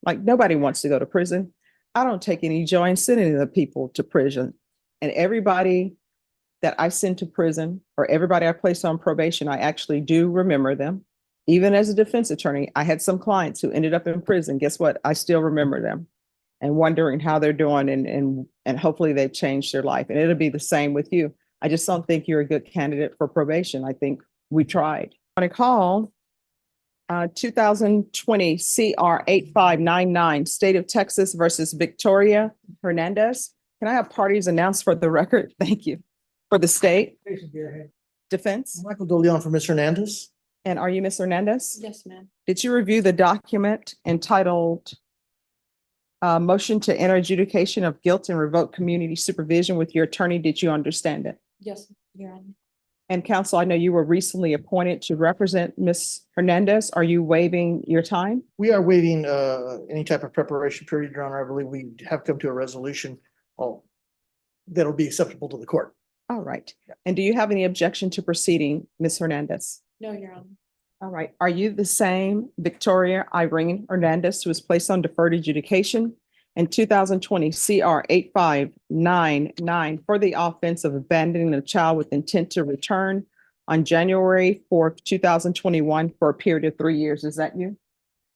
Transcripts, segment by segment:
Like nobody wants to go to prison. I don't take any joy in sending the people to prison. And everybody that I send to prison or everybody I place on probation, I actually do remember them. Even as a defense attorney, I had some clients who ended up in prison. Guess what? I still remember them and wondering how they're doing and hopefully they've changed their life. And it'll be the same with you. I just don't think you're a good candidate for probation. I think we tried. I want to call 2020 CR 8599, State of Texas versus Victoria Hernandez. Can I have parties announced for the record? Thank you. For the state. Defense. Michael DeLeon for Ms. Hernandez. And are you Ms. Hernandez? Yes, ma'am. Did you review the document entitled Motion to Enter Adjudication of Guilt and Revoke Community Supervision with your attorney? Did you understand it? Yes, Your Honor. And counsel, I know you were recently appointed to represent Ms. Hernandez. Are you waiving your time? We are waiving any type of preparation period, Your Honor. I believe we have come to a resolution that'll be acceptable to the court. All right. And do you have any objection to proceeding, Ms. Hernandez? No, Your Honor. All right. Are you the same Victoria Irene Hernandez who was placed on deferred adjudication in 2020 CR 8599 for the offense of abandoning a child with intent to return on January 4th, 2021 for a period of 3 years? Is that you?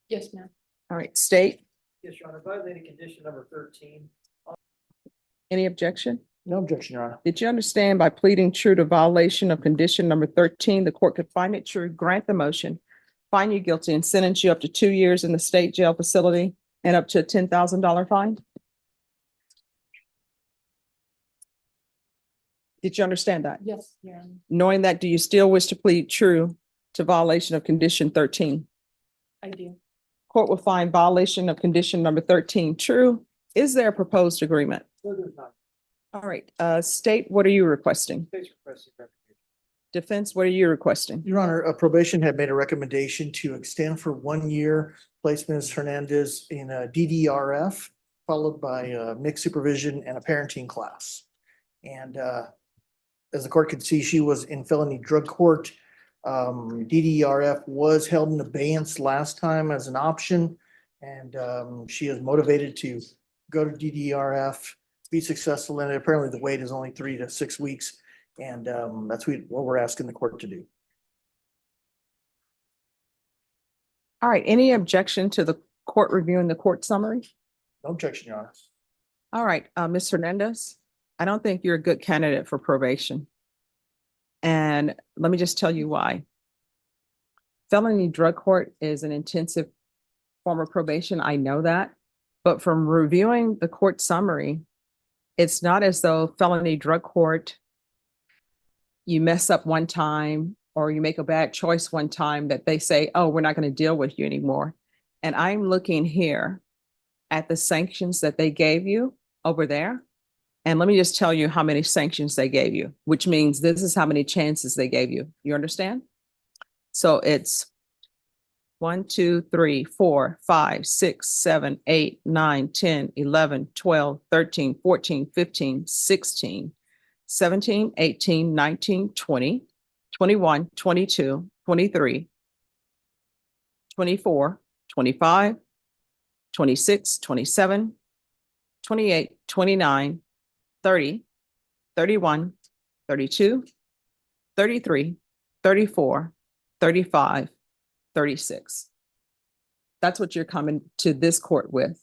Yes, ma'am. All right. State, Yes, Your Honor. Violating condition number 13. any objection? No objection, Your Honor. Did you understand by pleading true to violation of condition number 13, the court could find it true, grant the motion, find you guilty, and sentence you up to 2 years in the state jail facility and up to a $10,000 fine? Did you understand that? Yes, Your Honor. Knowing that, do you still wish to plead true to violation of condition 13? I do. Court will find violation of condition number 13 true. Is there a proposed agreement? No, there's not. All right, state, what are you requesting? Defense, what are you requesting? Your Honor, probation had made a recommendation to extend for 1 year placement Ms. Hernandez in a DDRF, followed by mixed supervision and a parenting class. And as the court could see, she was in felony drug court. DDRF was held in abeyance last time as an option. And she is motivated to go to DDRF, be successful in it. Apparently the wait is only 3 to 6 weeks. And that's what we're asking the court to do. All right, any objection to the court reviewing the court summary? No objection, Your Honor. All right, Ms. Hernandez, I don't think you're a good candidate for probation. And let me just tell you why. Felony drug court is an intensive form of probation. I know that. But from reviewing the court summary, it's not as though felony drug court, you mess up one time or you make a bad choice one time that they say, oh, we're not going to deal with you anymore. And I'm looking here at the sanctions that they gave you over there. And let me just tell you how many sanctions they gave you, which means this is how many chances they gave you. You understand? So it's 1, 2, 3, 4, 5, 6, 7, 8, 9, 10, 11, 12, 13, 14, 15, 16, 17, 18, 19, 20, 21, 22, 23, 24, 25, 26, 27, 28, 29, 30, 31, 32, 33, 34, 35, 36. That's what you're coming to this court with.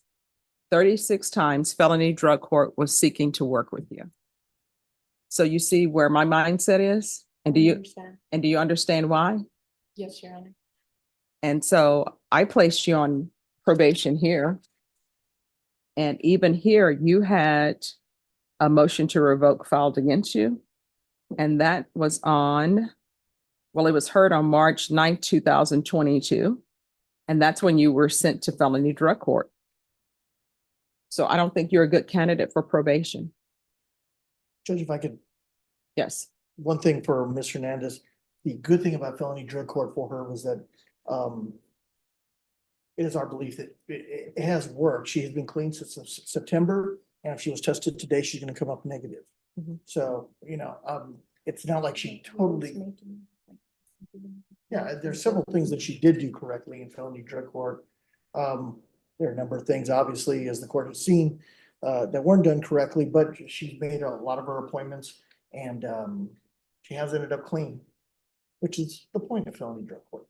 36 times felony drug court was seeking to work with you. So you see where my mindset is? And do you understand why? Yes, Your Honor. And so I placed you on probation here. And even here, you had a motion to revoke filed against you. And that was on, well, it was heard on March 9th, 2022. And that's when you were sent to felony drug court. So I don't think you're a good candidate for probation. Judge, if I could, Yes. one thing for Ms. Hernandez, the good thing about felony drug court for her was that it is our belief that it has worked. She has been clean since September, and if she was tested today, she's going to come up negative. Mhm. So, it's not like she totally, yeah, there's several things that she did do correctly in felony drug court. There are a number of things, obviously, as the court has seen, that weren't done correctly, but she's made a lot of her appointments and, she has ended up clean, which is the point of felony drug court.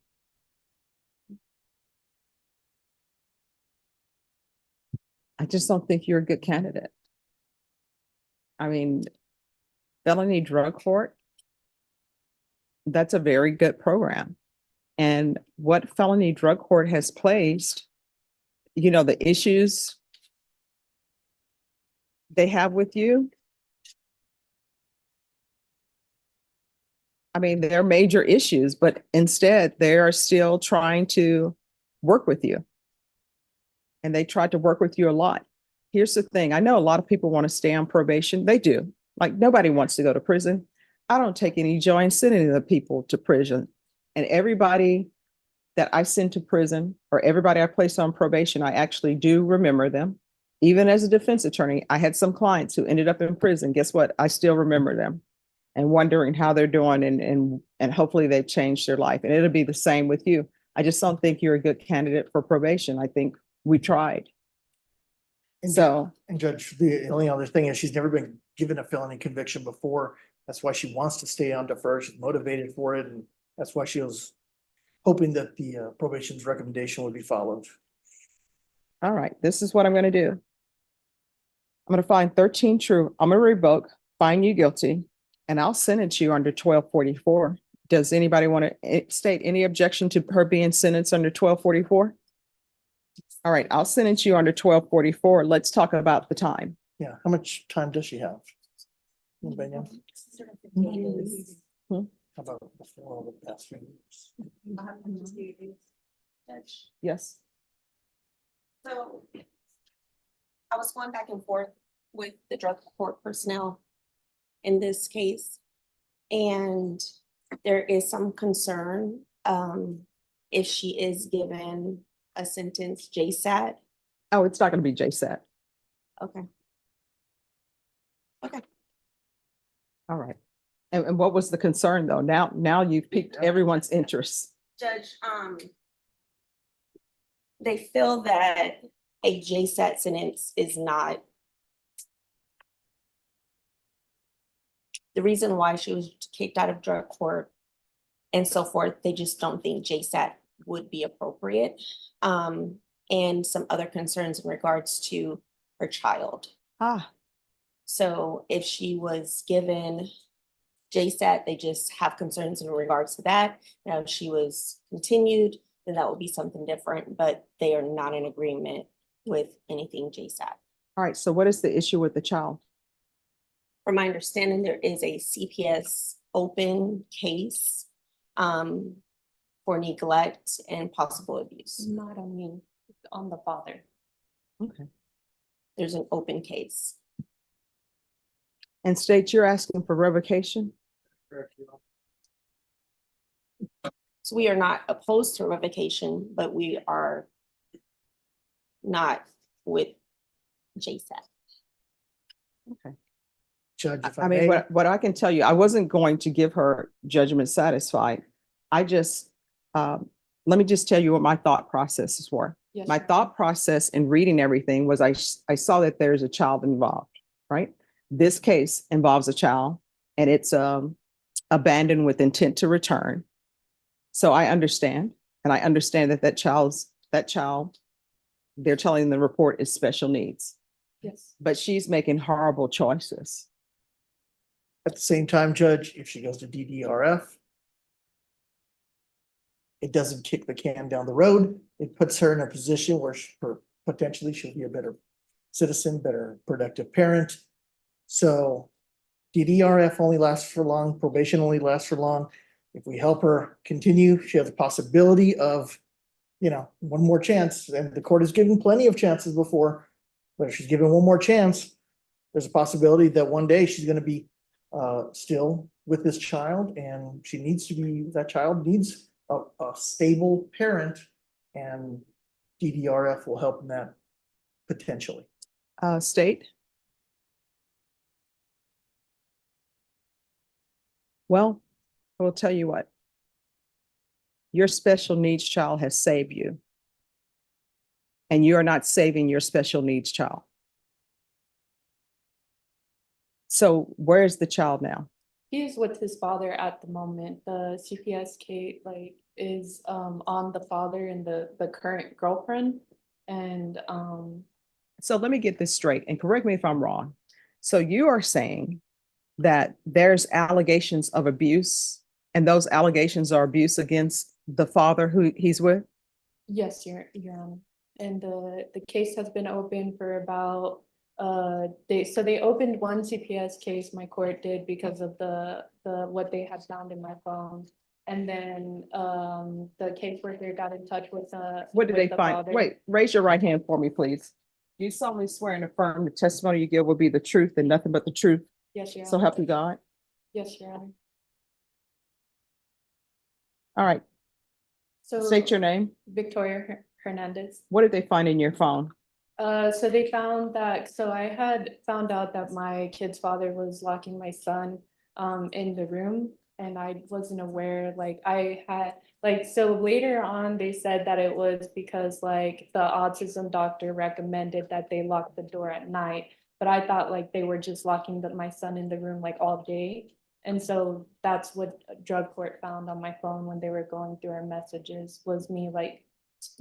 I just don't think you're a good candidate. I mean, felony drug court, that's a very good program. And what felony drug court has placed, you know, the issues they have with you. I mean, they're major issues, but instead they are still trying to work with you. And they tried to work with you a lot. Here's the thing. I know a lot of people want to stay on probation. They do. Like nobody wants to go to prison. I don't take any joy in sending the people to prison. And everybody that I send to prison or everybody I place on probation, I actually do remember them. Even as a defense attorney, I had some clients who ended up in prison. Guess what? I still remember them and wondering how they're doing and hopefully they've changed their life. And it'll be the same with you. I just don't think you're a good candidate for probation. I think we tried. And So, And Judge, the only other thing is she's never been given a felony conviction before. That's why she wants to stay on defer. She's motivated for it. And that's why she was hoping that the probation's recommendation would be followed. all right, this is what I'm going to do. I'm going to find 13 true. I'm going to revoke, find you guilty, and I'll sentence you under 1244. Does anybody want to state any objection to her being sentenced under 1244? All right, I'll sentence you under 1244. Let's talk about the time. Yeah, how much time does she have? Anybody know? How about before all the past few years? Yes. So I was going back and forth with the drug court personnel in this case. And there is some concern if she is given a sentence JSAT. Oh, it's not going to be JSAT. Okay. Okay. All right. And what was the concern though? Now you've piqued everyone's interest. Judge, they feel that a JSAT sentence is not the reason why she was kicked out of drug court and so forth. They just don't think JSAT would be appropriate. And some other concerns in regards to her child. So if she was given JSAT, they just have concerns in regards to that. Now, if she was continued, then that would be something different, but they are not in agreement with anything JSAT. All right. So what is the issue with the child? From my understanding, there is a CPS open case for neglect and possible abuse. Not on me, on the father. Okay. There's an open case. And state you're asking for revocation? So we are not opposed to revocation, but we are not with JSAT. Okay. Judge, if I I mean, may, what I can tell you, I wasn't going to give her judgment satisfied. I just, let me just tell you what my thought processes were. Yes, My Your Honor. thought process in reading everything was I saw that there's a child involved, right? This case involves a child and it's abandoned with intent to return. So I understand, and I understand that that child, they're telling the report is special needs, Yes. but she's making horrible choices. at the same time, Judge, if she goes to DDRF, it doesn't kick the can down the road. It puts her in a position where potentially she'll be a better citizen, better productive parent. So DDRF only lasts for long, probation only lasts for long. If we help her continue, she has a possibility of, one more chance. And the court has given plenty of chances before, but if she's given one more chance, there's a possibility that one day she's going to be still with this child, and that child needs a stable parent, and DDRF will help in that potentially. State? Well, I will tell you what. Your special needs child has saved you. and you are not saving your special needs child. So where is the child now? He is with his father at the moment. The CPS case is on the father and the current girlfriend. And So let me get this straight and correct me if I'm wrong. So you are saying that there's allegations of abuse, and those allegations are abuse against the father who he's with? yes, Your Honor. And the case has been open for about they opened one CPS case, my court did, because of the what they had found in my phone. And then the caseworker got in touch with What did with they the find? father. Wait, raise your right hand for me, please. Do you solemnly swear and affirm the testimony you give will be the truth and nothing but the truth? Yes, Your So Honor. help you God. Yes, Your Honor. All right, So state your name. Victoria Hernandez. What did they find in your phone? So they found that, so I had found out that my kid's father was locking my son in the room, and I wasn't aware, like I had, like, so later on, they said that it was because like the autism doctor recommended that they lock the door at night. But I thought like they were just locking my son in the room like all day. And so that's what drug court found on my phone when they were going through our messages, was me like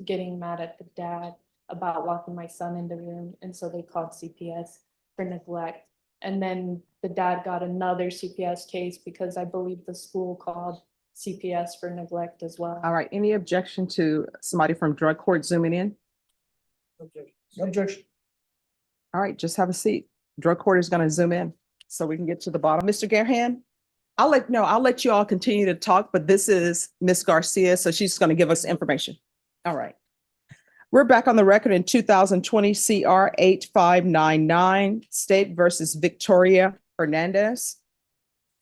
getting mad at the dad about locking my son in the room, and so they called CPS for neglect. And then the dad got another CPS case because I believe the school called CPS for neglect as well. All right, any objection to somebody from drug court zooming in? No objection. All right, just have a seat. Drug court is going to zoom in so we can get to the bottom. Mr. Garhan, I'll let you all continue to talk, but this is Miss Garcia, so she's going to give us information. All right. We're back on the record in 2020 CR 8599, State versus Victoria Hernandez.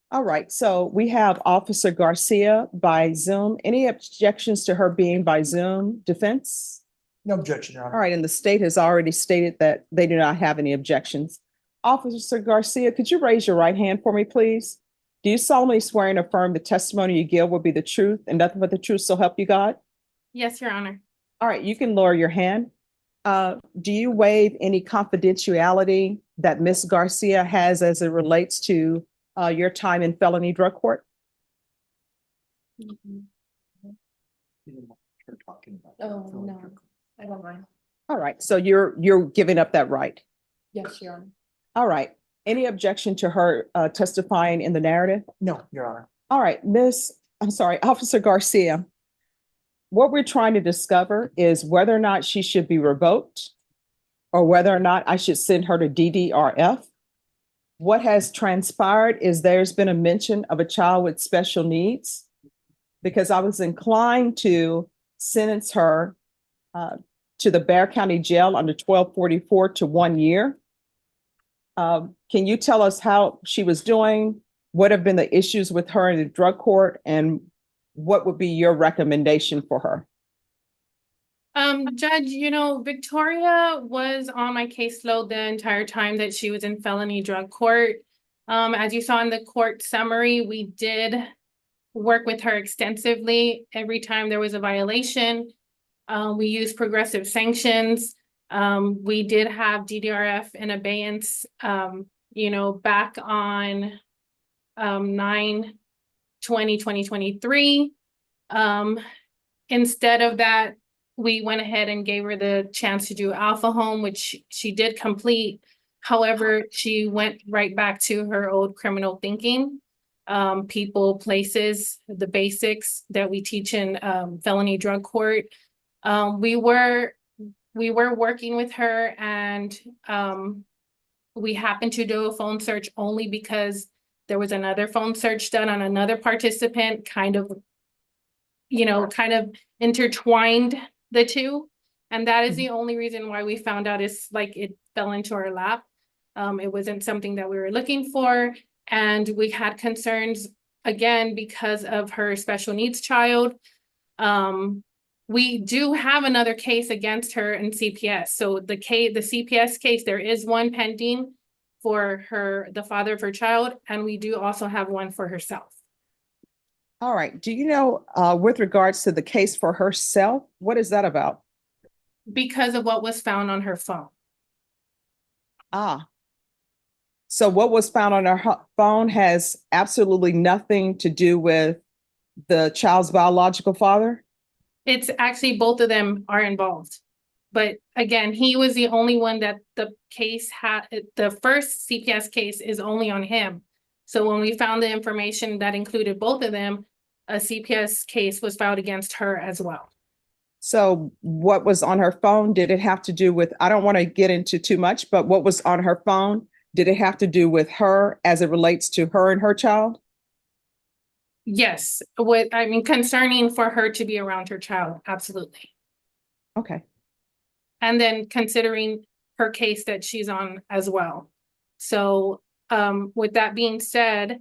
All right, so we have Officer Garcia by Zoom. Any objections to her being by Zoom? Defense? No objection, Your All Honor. right, and the state has already stated that they do not have any objections. Officer Garcia, could you raise your right hand for me, please? Do you solemnly swear and affirm the testimony you give will be the truth and nothing but the truth, so help you God? Yes, Your Honor. All right, you can lower your hand. Do you waive any confidentiality that Ms. Garcia has as it relates to your time in felony drug court? Oh, no, I don't mind. All right, so you're giving up that right. Yes, Your Honor. All right. Any objection to her testifying in the narrative? No, Your Honor. All right, Officer Garcia. What we're trying to discover is whether or not she should be revoked or whether or not I should send her to DDRF. What has transpired is there's been a mention of a child with special needs, because I was inclined to sentence her to the Bexar County Jail under 1244 to 1 year. Can you tell us how she was doing? What have been the issues with her in the drug court, and what would be your recommendation for her? Judge, Victoria was on my caseload the entire time that she was in felony drug court. As you saw in the court summary, we did work with her extensively. Every time there was a violation, we used progressive sanctions. We did have DDRF in abeyance, back on 9/20/2023. Instead of that, we went ahead and gave her the chance to do Alpha Home, which she did complete. However, she went right back to her old criminal thinking. People, places, the basics that we teach in felony drug court. We were working with her, and we happened to do a phone search only because there was another phone search done on another participant, kind of intertwined the two. And that is the only reason why we found out, is like it fell into our lap. It wasn't something that we were looking for. And we had concerns, again, because of her special needs child. We do have another case against her in CPS. So the CPS case, there is one pending for the father of her child, and we do also have one for herself. All right. Do you know, with regards to the case for herself, what is that about? because of what was found on her phone. Ah. So what was found on her phone has absolutely nothing to do with the child's biological father? It's actually both of them are involved. But again, he was the only one that the case had, the first CPS case is only on him. So when we found the information that included both of them, a CPS case was filed against her as well. So what was on her phone? Did it have to do with, I don't want to get into too much, but what was on her phone? Did it have to do with her as it relates to her and her child? Yes, concerning for her to be around her child, absolutely. Okay. And then considering her case that she's on as well. So with that being said,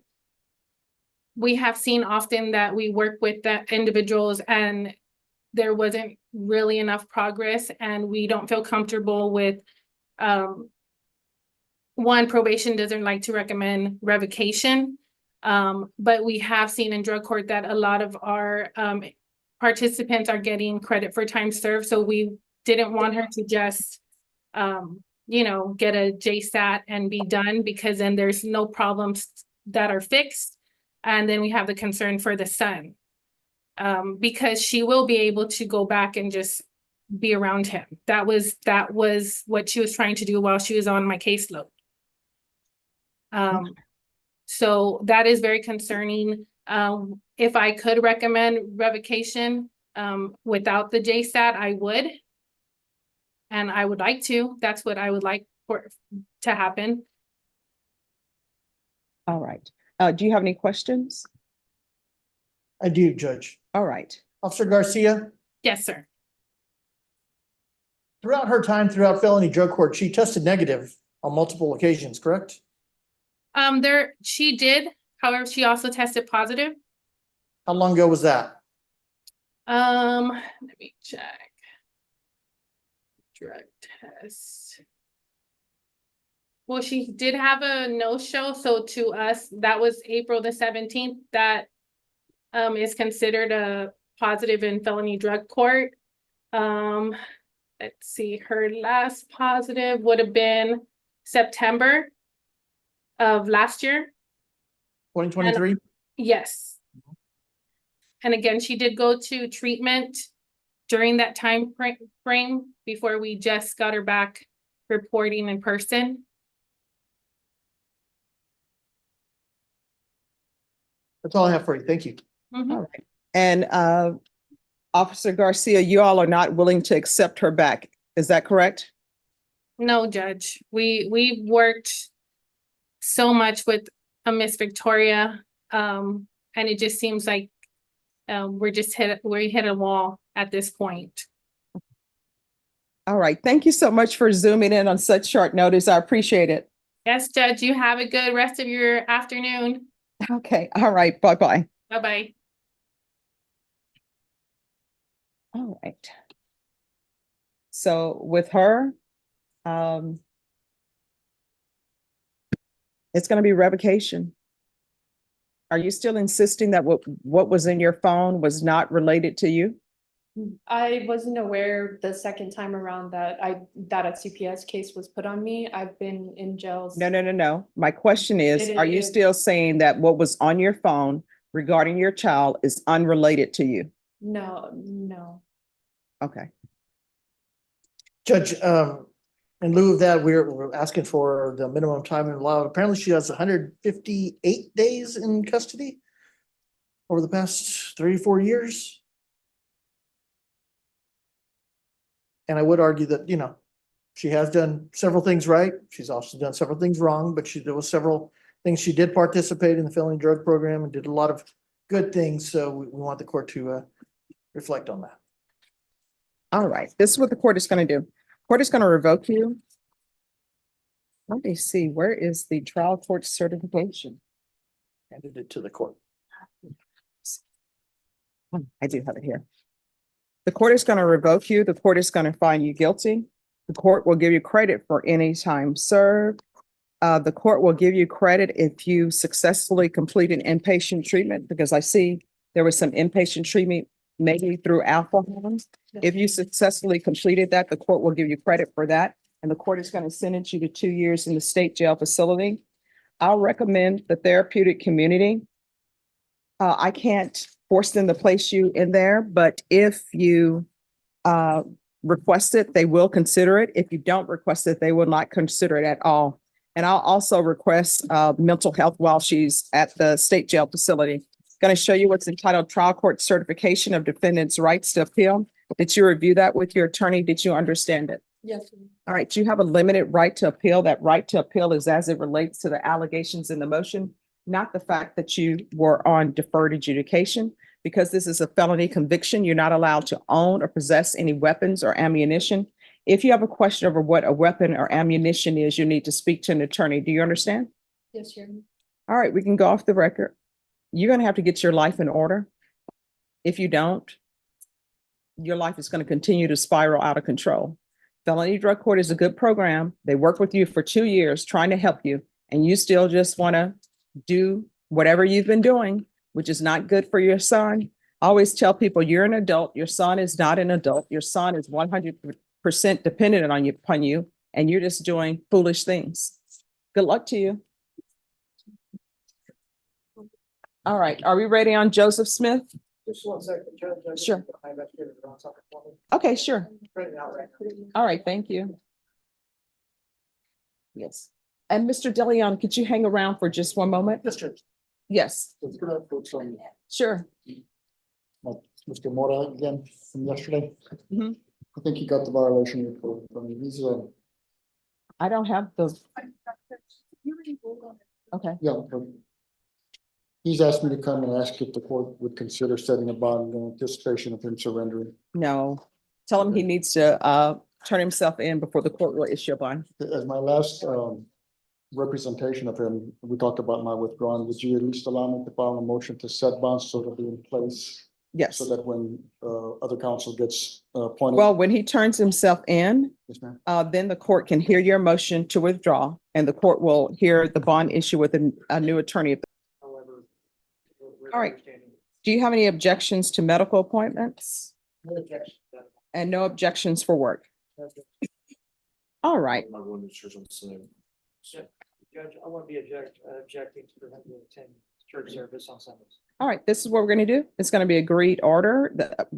we have seen often that we work with the individuals and there wasn't really enough progress and we don't feel comfortable with one, probation doesn't like to recommend revocation. But we have seen in drug court that a lot of our participants are getting credit for time served. So we didn't want her to just, get a JSAT and be done, because then there's no problems that are fixed. And then we have the concern for the son, because she will be able to go back and just be around him. That was what she was trying to do while she was on my caseload. So that is very concerning. If I could recommend revocation without the JSAT, I would. And I would like to. That's what I would like to happen. All right. Do you have any questions? I do, Judge. All right. Officer Garcia, Yes, sir. throughout her time throughout felony drug court, she tested negative on multiple occasions, correct? She did. However, she also tested positive. How long ago was that? Let me check. Drug test. Well, she did have a no-show, so to us, that was April the 17th. That is considered a positive in felony drug court. Let's see, her last positive would have been September of last year. 2023? Yes. And again, she did go to treatment during that time frame before we just got her back reporting in person. That's all I have for you. Thank you. Mhm. All right. And Officer Garcia, you all are not willing to accept her back. Is that correct? No, Judge. We worked so much with Miss Victoria, and it just seems like we hit a wall at this point. All right. Thank you so much for zooming in on such short notice. I appreciate it. Yes, Judge, you have a good rest of your afternoon. Okay. All right. Bye-bye. Bye-bye. All right. So with her, it's going to be revocation. Are you still insisting that what was in your phone was not related to you? I wasn't aware the second time around that a CPS case was put on me. I've been in jail. No. My question is, It are you is- still saying that what was on your phone regarding your child is unrelated to you? No. Okay. Judge, in lieu of that, we're asking for the minimum time in law. Apparently she has 158 days in custody over the past 3 or 4 years. And I would argue that, she has done several things right. She's also done several things wrong, but there was several things. She did participate in the felony drug program and did a lot of good things. So we want the court to reflect on that. All right. This is what the court is going to do. Court is going to revoke you. Let me see. Where is the trial court certification? Handed it to the court. I do have it here. The court is going to revoke you. The court is going to find you guilty. The court will give you credit for any time served. The court will give you credit if you successfully complete an inpatient treatment, because I see there was some inpatient treatment maybe through Alpha Homes. If you successfully completed that, the court will give you credit for that. And the court is going to sentence you to 2 years in the state jail facility. I'll recommend the therapeutic community. I can't force them to place you in there, but if you request it, they will consider it. If you don't request it, they will not consider it at all. And I'll also request mental health while she's at the state jail facility. Going to show you what's entitled Trial Court Certification of Defendant's Rights to Appeal. Did you review that with your attorney? Did you understand it? Yes. All right, you have a limited right to appeal. That right to appeal is as it relates to the allegations in the motion, not the fact that you were on deferred adjudication. Because this is a felony conviction, you're not allowed to own or possess any weapons or ammunition. If you have a question over what a weapon or ammunition is, you need to speak to an attorney. Do you understand? Yes, Your Honor. All right, we can go off the record. You're going to have to get your life in order. If you don't, your life is going to continue to spiral out of control. Felony Drug Court is a good program. They work with you for 2 years trying to help you, and you still just want to do whatever you've been doing, which is not good for your son. I always tell people you're an adult. Your son is not an adult. Your son is 100% dependent upon you, and you're just doing foolish things. Good luck to you. All right, are we ready on Joseph Smith? Just 1 second, Judge. Sure. I investigated it on something for me. Okay, sure. Print it out right now. All right, thank you. Yes. And Mr. DeLeon, could you hang around for just one moment? Yes, Judge. Yes, Let's get up with some, sure. Mr. Mora again from yesterday. Mhm. I think he got the violation report from me. He's I don't have the, okay. yeah, but he's asked me to come and ask if the court would consider setting a bond in anticipation of him surrendering. No, tell him he needs to turn himself in before the court will issue a bond. As my last representation of him, we talked about my withdrawal. Would you at least allow me to file a motion to set bonds so it'll be in place? Yes. So that when other counsel gets appointed. Well, when he turns himself in, Yes, ma'am. then the court can hear your motion to withdraw, and the court will hear the bond issue with a new attorney. However. All right. Do you have any objections to medical appointments No objection. and no objections for work? All right. I'm not going to church on Sunday. Judge, I want to be objecting to prevent you attend church service on Sundays. All right, this is what we're going to do. It's going to be agreed order.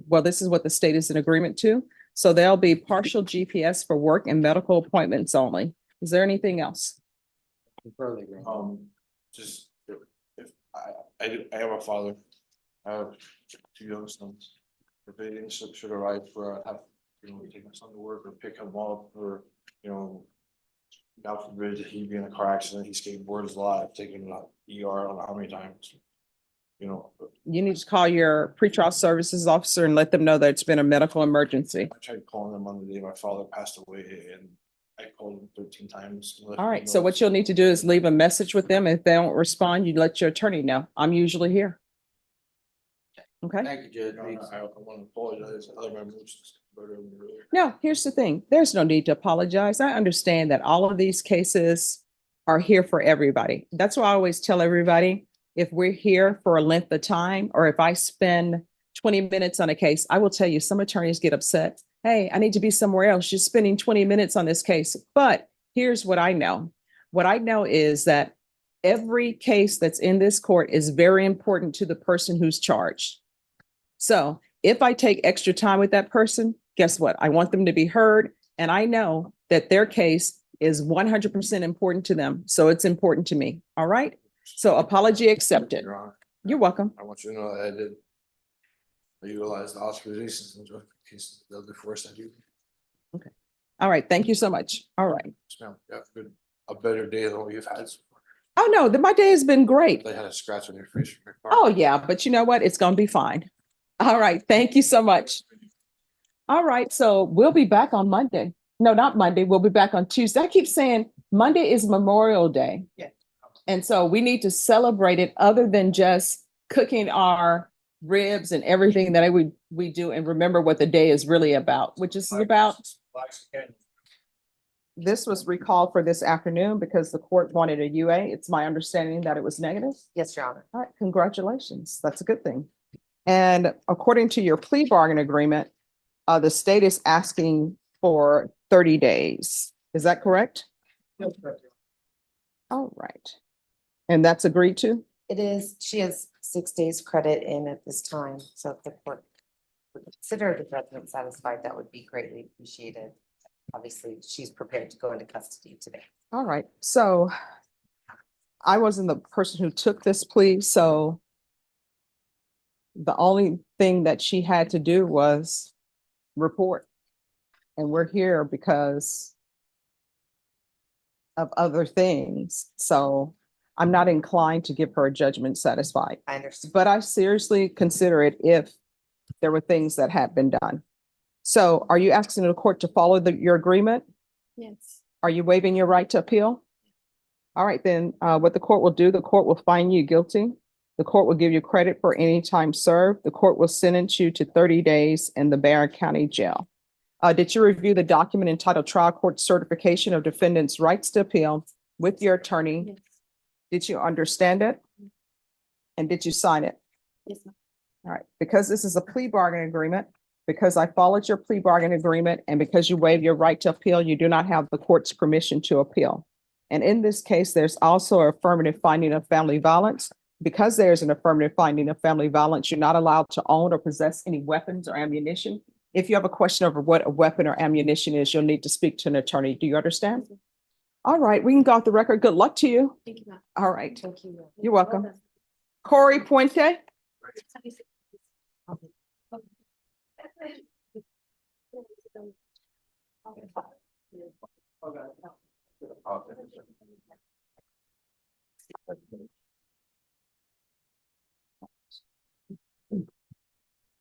Well, this is what the state is in agreement to. So there'll be partial GPS for work and medical appointments only. Is there anything else? Just if I have a father, I have 2 young sons. If anything should arrive for have, take my son to work or pick him up or, God forbid he be in a car accident, he skateboards a lot, I've taken him to ER, I don't know how many times. You need to call your pretrial services officer and let them know that it's been a medical emergency. I tried calling them on the day my father passed away and I called him 13 times. All right, so what you'll need to do is leave a message with them. If they don't respond, you let your attorney know. I'm usually here. Okay? Thank you, Judge. I want to apologize. I think my emotions got better earlier. No, here's the thing. There's no need to apologize. I understand that all of these cases are here for everybody. That's why I always tell everybody, if we're here for a length of time, or if I spend 20 minutes on a case, I will tell you, some attorneys get upset. Hey, I need to be somewhere else. You're spending 20 minutes on this case. But here's what I know. What I know is that every case that's in this court is very important to the person who's charged. So if I take extra time with that person, guess what? I want them to be heard. And I know that their case is 100% important to them. So it's important to me. All right. So apology accepted. Your Honor, You're welcome. I want you to know that I did. I utilized the authorizations in drug cases the other first I do. All right. Thank you so much. All right. Yes, ma'am. Yeah, good. A better day than what you've had. So far. Oh, no, my day has been great. They had a scratch on your face. From your car. Oh, yeah. But you know what? It's going to be fine. All right. Thank you so much. All right. So we'll be back on Monday. No, not Monday. We'll be back on Tuesday. I keep saying Monday is Memorial Day. Yeah. And so we need to celebrate it other than just cooking our ribs and everything that we do, and remember what the day is really about, which is about. This was recalled for this afternoon because the court wanted a UA. It's my understanding that it was negative. Yes, Your Honor. All right, congratulations. That's a good thing. And according to your plea bargain agreement, the state is asking for 30 days. Is that correct? All right. And that's agreed to? It is, she has 6 days credit in at this time, so if the court would consider the judgment satisfied, that would be greatly appreciated. Obviously, she's prepared to go into custody today. All right. So I wasn't the person who took this plea, so the only thing that she had to do was report. And we're here because of other things. So I'm not inclined to give her a judgment satisfied, I understand. but I seriously consider it if there were things that had been done. So are you asking the court to follow your agreement? Yes. Are you waiving your right to appeal? All right, then what the court will do, the court will find you guilty. The court will give you credit for any time served. The court will sentence you to 30 days in the Barron County Jail. Did you review the document entitled Trial Court Certification of Defendant's Rights to Appeal with your attorney? Yes. Did you understand it? And did you sign it? Yes, ma'am. All right, because this is a plea bargain agreement, because I followed your plea bargain agreement, and because you waive your right to appeal, you do not have the court's permission to appeal. And in this case, there's also an affirmative finding of family violence. Because there's an affirmative finding of family violence, you're not allowed to own or possess any weapons or ammunition. If you have a question over what a weapon or ammunition is, you'll need to speak to an attorney. Do you understand? All right, we can go off the record. Good luck to you. Thank you, ma'am. All right, Thank you. you're welcome. Corey Puente.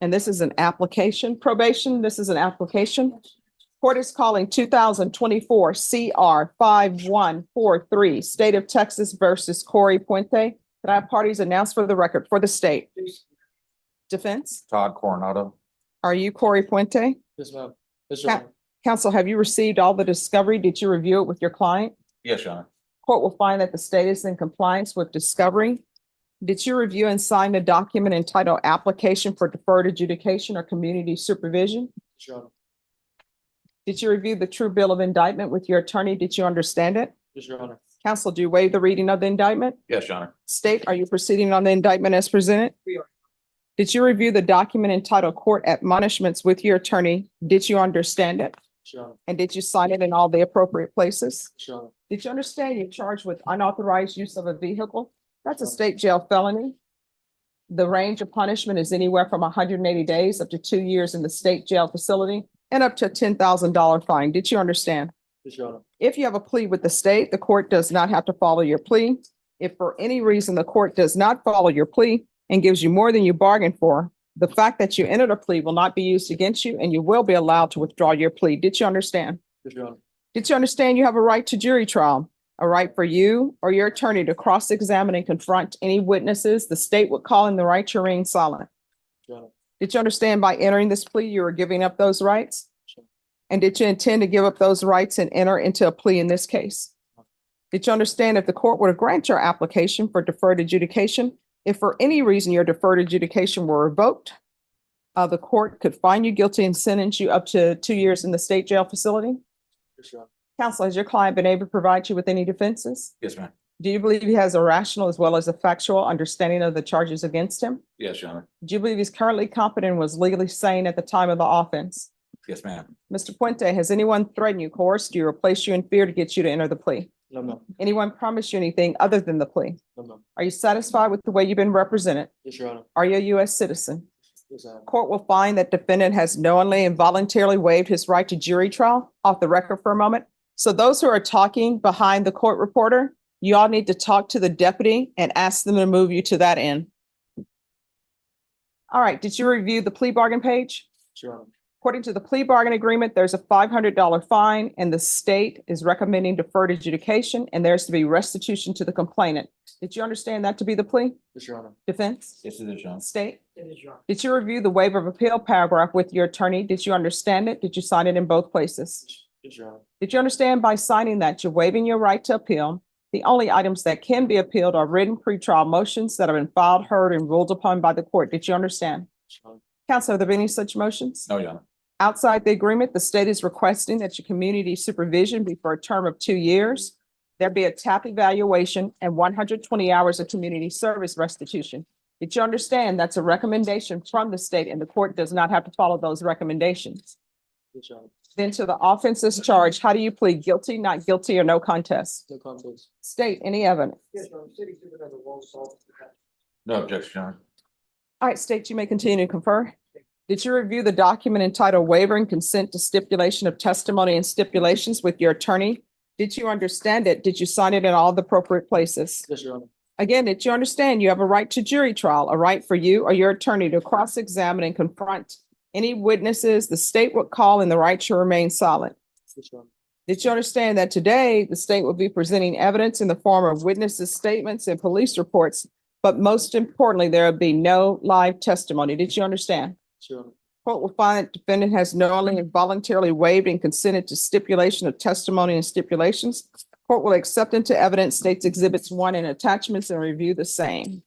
And this is an application, probation. This is an application. Court is calling 2024 CR 5143, State of Texas versus Corey Puente. Could I have parties announced for the record for the state? Defense, Todd Coronado. are you Corey Puente? Yes, ma'am. Yes, Ca- Counsel, have you received all the discovery? Did you review it with your client? Yes, Your Honor. Court will find that the state is in compliance with discovery. Did you review and sign the document entitled Application for Deferred Adjudication or Community Supervision? Yes, Your Honor. Did you review the true bill of indictment with your attorney? Did you understand it? Yes, Your Honor. Counsel, do you waive the reading of the indictment? Yes, Your Honor. State, are you proceeding on the indictment as presented? We are. Did you review the document entitled Court Admonishments with your attorney? Did you understand it? Yes, Your Honor. And did you sign it in all the appropriate places? Yes, Your Honor. Did you understand you're charged with unauthorized use of a vehicle? That's a state jail felony. The range of punishment is anywhere from 180 days up to 2 years in the state jail facility and up to a $10,000 fine. Did you understand? Yes, Your Honor. If you have a plea with the state, the court does not have to follow your plea. If for any reason the court does not follow your plea and gives you more than you bargained for, the fact that you entered a plea will not be used against you and you will be allowed to withdraw your plea. Did you understand? Yes, Your Honor. Did you understand you have a right to jury trial? A right for you or your attorney to cross-examine and confront any witnesses the state would call in the right to remain silent. Your Honor. Did you understand by entering this plea, you were giving up those rights? Sure. And did you intend to give up those rights and enter into a plea in this case? Did you understand if the court were to grant your application for deferred adjudication, if for any reason your deferred adjudication were revoked, the court could find you guilty and sentence you up to 2 years in the state jail facility? Yes, Your Honor. Counsel, has your client been able to provide you with any defenses? Yes, ma'am. Do you believe he has a rational as well as a factual understanding of the charges against him? Yes, Your Honor. Do you believe he's currently competent and was legally sane at the time of the offense? Yes, ma'am. Mr. Puente, has anyone threatened you, coerced you, or placed you in fear to get you to enter the plea? No, ma'am. Anyone promised you anything other than the plea? No, ma'am. Are you satisfied with the way you've been represented? Yes, Your Honor. Are you a U.S. citizen? Yes, I am. Court will find that defendant has knowingly and voluntarily waived his right to jury trial. Off the record for a moment. So those who are talking behind the court reporter, you all need to talk to the deputy and ask them to move you to that end. All right, did you review the plea bargain page? Yes, Your Honor. According to the plea bargain agreement, there's a $500 fine and the state is recommending deferred adjudication and there's to be restitution to the complainant. Did you understand that to be the plea? Yes, Your Honor. Defense? Yes, it is, Your Honor. State? It is, Your Honor. Did you review the waiver of appeal paragraph with your attorney? Did you understand it? Did you sign it in both places? Yes, Your Honor. Did you understand by signing that you're waiving your right to appeal? The only items that can be appealed are written pretrial motions that have been filed, heard, and ruled upon by the court. Did you understand? Council, are there any such motions? No, Your Honor. Outside the agreement, the state is requesting that your community supervision be for a term of 2 years. There be a TAP evaluation and 120 hours of community service restitution. Did you understand that's a recommendation from the state and the court does not have to follow those recommendations? Yes, Your Honor. Then to the offenses charged, how do you plead? Guilty, not guilty, or no contest? No contest. State any evidence. No objection, Your Honor. All right, state, you may continue to confer. Did you review the document entitled waiver and consent to stipulation of testimony and stipulations with your attorney? Did you understand it? Did you sign it in all the appropriate places? Yes, Your Honor. Again, did you understand you have a right to jury trial, a right for you or your attorney to cross-examine and confront any witnesses the state would call and the right to remain silent? Yes, Your Honor. Did you understand that today the state will be presenting evidence in the form of witnesses' statements and police reports, but most importantly, there will be no live testimony? Did you understand? Yes, Your Honor. Court will find that defendant has knowingly and voluntarily waived and consented to stipulation of testimony and stipulations. Court will accept into evidence states exhibits 1 and attachments and review the same.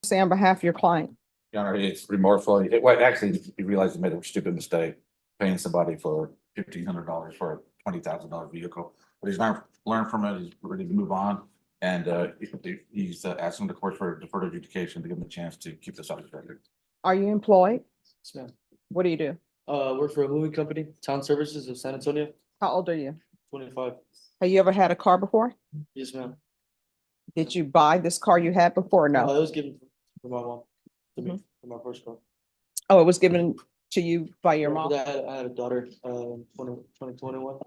Say on behalf of your client. Your Honor, it's remorseful. Well, actually, he realized he made a stupid mistake paying somebody for $1,500 for a $20,000 vehicle. But he's learned from it. He's ready to move on. And he's asking the court for deferred adjudication to give him a chance to keep this on his record. Are you employed? Yes, ma'am. What do you do? Work for a moving company, Town Services of San Antonio, How old are you? 25. Have you ever had a car before? Yes, ma'am. Did you buy this car you had before or It no? was given for my mom, to me, for my first car. Oh, it was given to you by your Before mom? that, I had a daughter, 2021.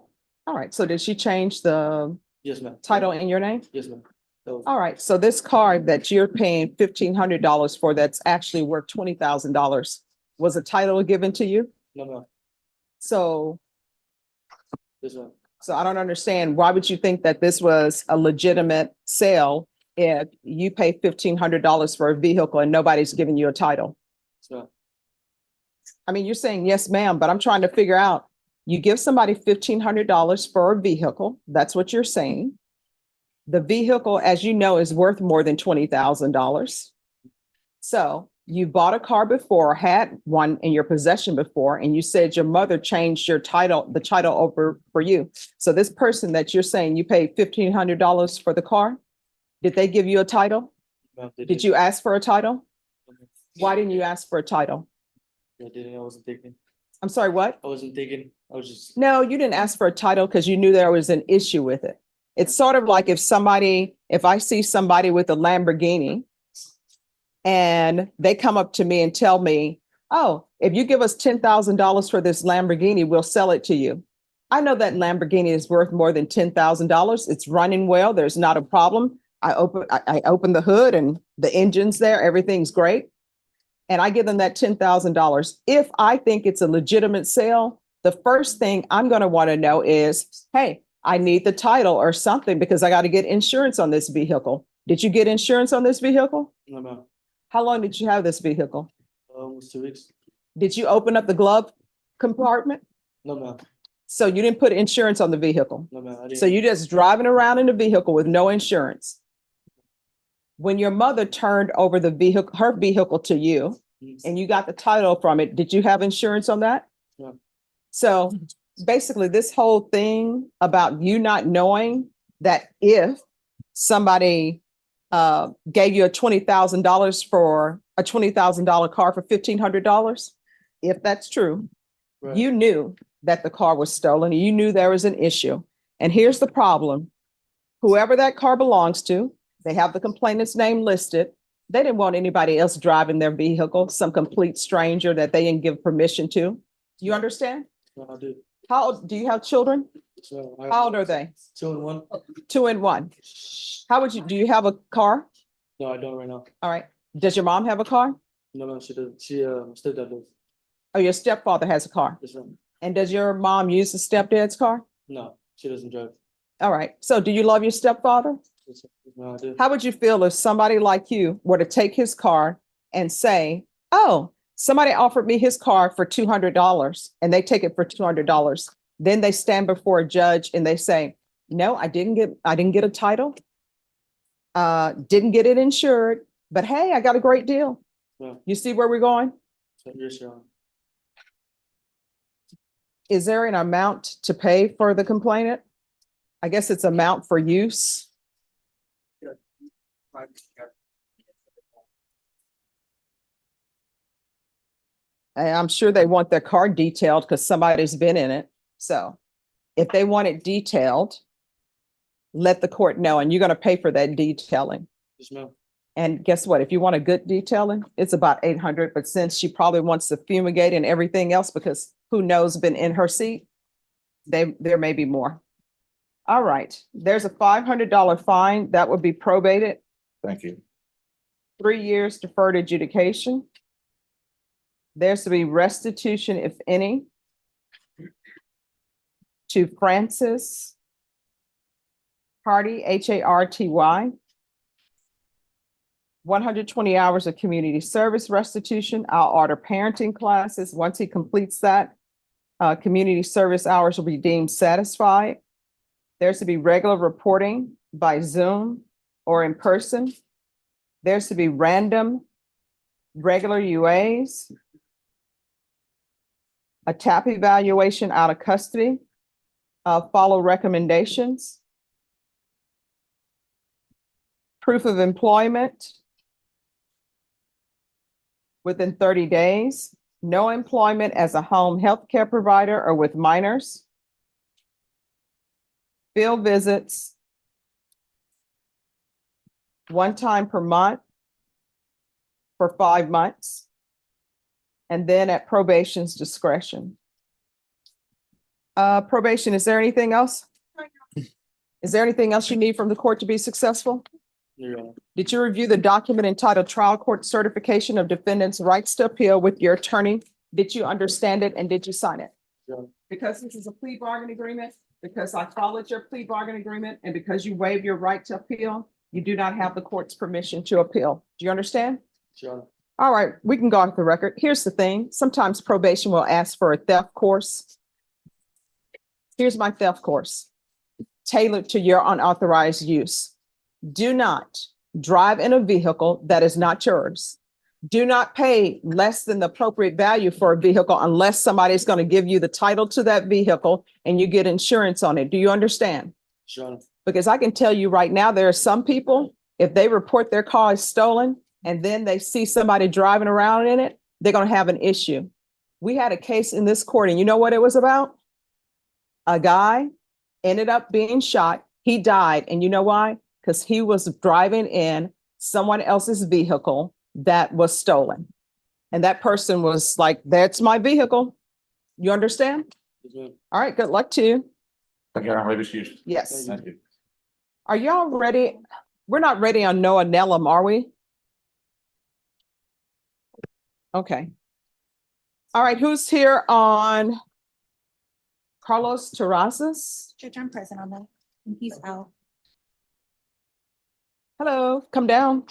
All right, so did she change the Yes, ma'am. title in your name? Yes, ma'am. That was- All right, so this car that you're paying $1,500 for that's actually worth $20,000, was a title given to you? No, ma'am. So, Yes, ma'am. so I don't understand, why would you think that this was a legitimate sale if you pay $1,500 for a vehicle and nobody's giving you a title? Yes, ma'am. I mean, you're saying yes, ma'am, but I'm trying to figure out, you give somebody $1,500 for a vehicle, that's what you're saying. The vehicle, as you know, is worth more than $20,000. So you bought a car before, had one in your possession before, and you said your mother changed your title, the title over for you. So this person that you're saying you paid $1,500 for the car, did they give you a title? Ma'am, they Did you ask for a title? Why didn't you ask for a title? I didn't. I wasn't thinking. I'm sorry, what? I wasn't thinking. I was just. No, you didn't ask for a title because you knew there was an issue with it. It's sort of like if I see somebody with a Lamborghini and they come up to me and tell me, oh, if you give us $10,000 for this Lamborghini, we'll sell it to you. I know that Lamborghini is worth more than $10,000. It's running well. There's not a problem. I open the hood and the engine's there. Everything's great. And I give them that $10,000. If I think it's a legitimate sale, the first thing I'm going to want to know is, hey, I need the title or something because I got to get insurance on this vehicle. Did you get insurance on this vehicle? No, ma'am. How long did you have this vehicle? Almost 2 weeks. Did you open up the glove compartment? No, ma'am. So you didn't put insurance on the vehicle. No, ma'am. I didn't. So you're just driving around in the vehicle with no insurance. When your mother turned over the vehicle, her vehicle to you, and you got the title from it, did you have insurance on that? No. So basically, this whole thing about you not knowing that if somebody gave you a $20,000 for a $20,000 car for $1,500, if that's true, Right. you knew that the car was stolen. You knew there was an issue. And here's the problem. Whoever that car belongs to, they have the complainant's name listed. They didn't want anybody else driving their vehicle, some complete stranger that they didn't give permission to. You understand? No, I do. How old, do you have children? So How old are they? 2 and 1. 2 and 1. Do you have a car? No, I don't right now. All right. Does your mom have a car? No, ma'am. She doesn't. She stepdad does. Oh, your stepfather has a car. Yes, ma'am. And does your mom use the stepdad's car? No, she doesn't drive. All right. So do you love your stepfather? Yes, ma'am, I do. How would you feel if somebody like you were to take his car and say, oh, Somebody offered me his car for $200 and they take it for $200. Then they stand before a judge and they say, no, I didn't get a title. Didn't get it insured, but hey, I got a great deal. Yeah. You see where we're going? So, yes, Your Honor. Is there an amount to pay for the complainant? I guess it's amount for use. And I'm sure they want their car detailed because somebody's been in it. So if they want it detailed, let the court know, and you're going to pay for that detailing. Yes, ma'am. And guess what? If you want a good detailing, it's about 800, but since she probably wants to fumigate and everything else, because who knows, been in her seat, there may be more. All right, there's a $500 fine that would be probated, Thank you. 3 years deferred adjudication. There's to be restitution, if any, to Francis Hardy, Harty. 120 hours of community service restitution. I'll order parenting classes. Once he completes that, community service hours will be deemed satisfied. There's to be regular reporting by Zoom or in person. There's to be random, regular UAs, a TAP evaluation out of custody, follow recommendations, proof of employment within 30 days, no employment as a home health care provider or with minors, field visits, 1 time per month for 5 months, and then at probation's discretion. Probation, is there anything else? Is there anything else you need from the court to be successful? Your Honor. Did you review the document entitled Trial Court Certification of Defendant's Rights to Appeal with your attorney? Did you understand it and did you sign it? Yeah. Because this is a plea bargain agreement, because I followed your plea bargain agreement, and because you waive your right to appeal, you do not have the court's permission to appeal. Do you understand? Your Honor. All right, we can go off the record. Here's the thing. Sometimes probation will ask for a theft course. Here's my theft course, tailored to your unauthorized use. Do not drive in a vehicle that is not yours. Do not pay less than the appropriate value for a vehicle unless somebody's going to give you the title to that vehicle and you get insurance on it. Do you understand? Your Honor. Because I can tell you right now, there are some people, if they report their car is stolen and then they see somebody driving around in it, they're going to have an issue. We had a case in this court, and you know what it was about? A guy ended up being shot. He died. And you know why? Because he was driving in someone else's vehicle that was stolen. And that person was like, that's my vehicle. You understand? Yes, ma'am. All right, good luck to you. Thank you. I'm ready to excuse. Yes. Thank you. Are y'all ready? We're not ready on Noah Nellum, are we? Okay. All right, who's here on Carlos Terrazas? Judge, I'm present on that, and he's out. Hello, come down.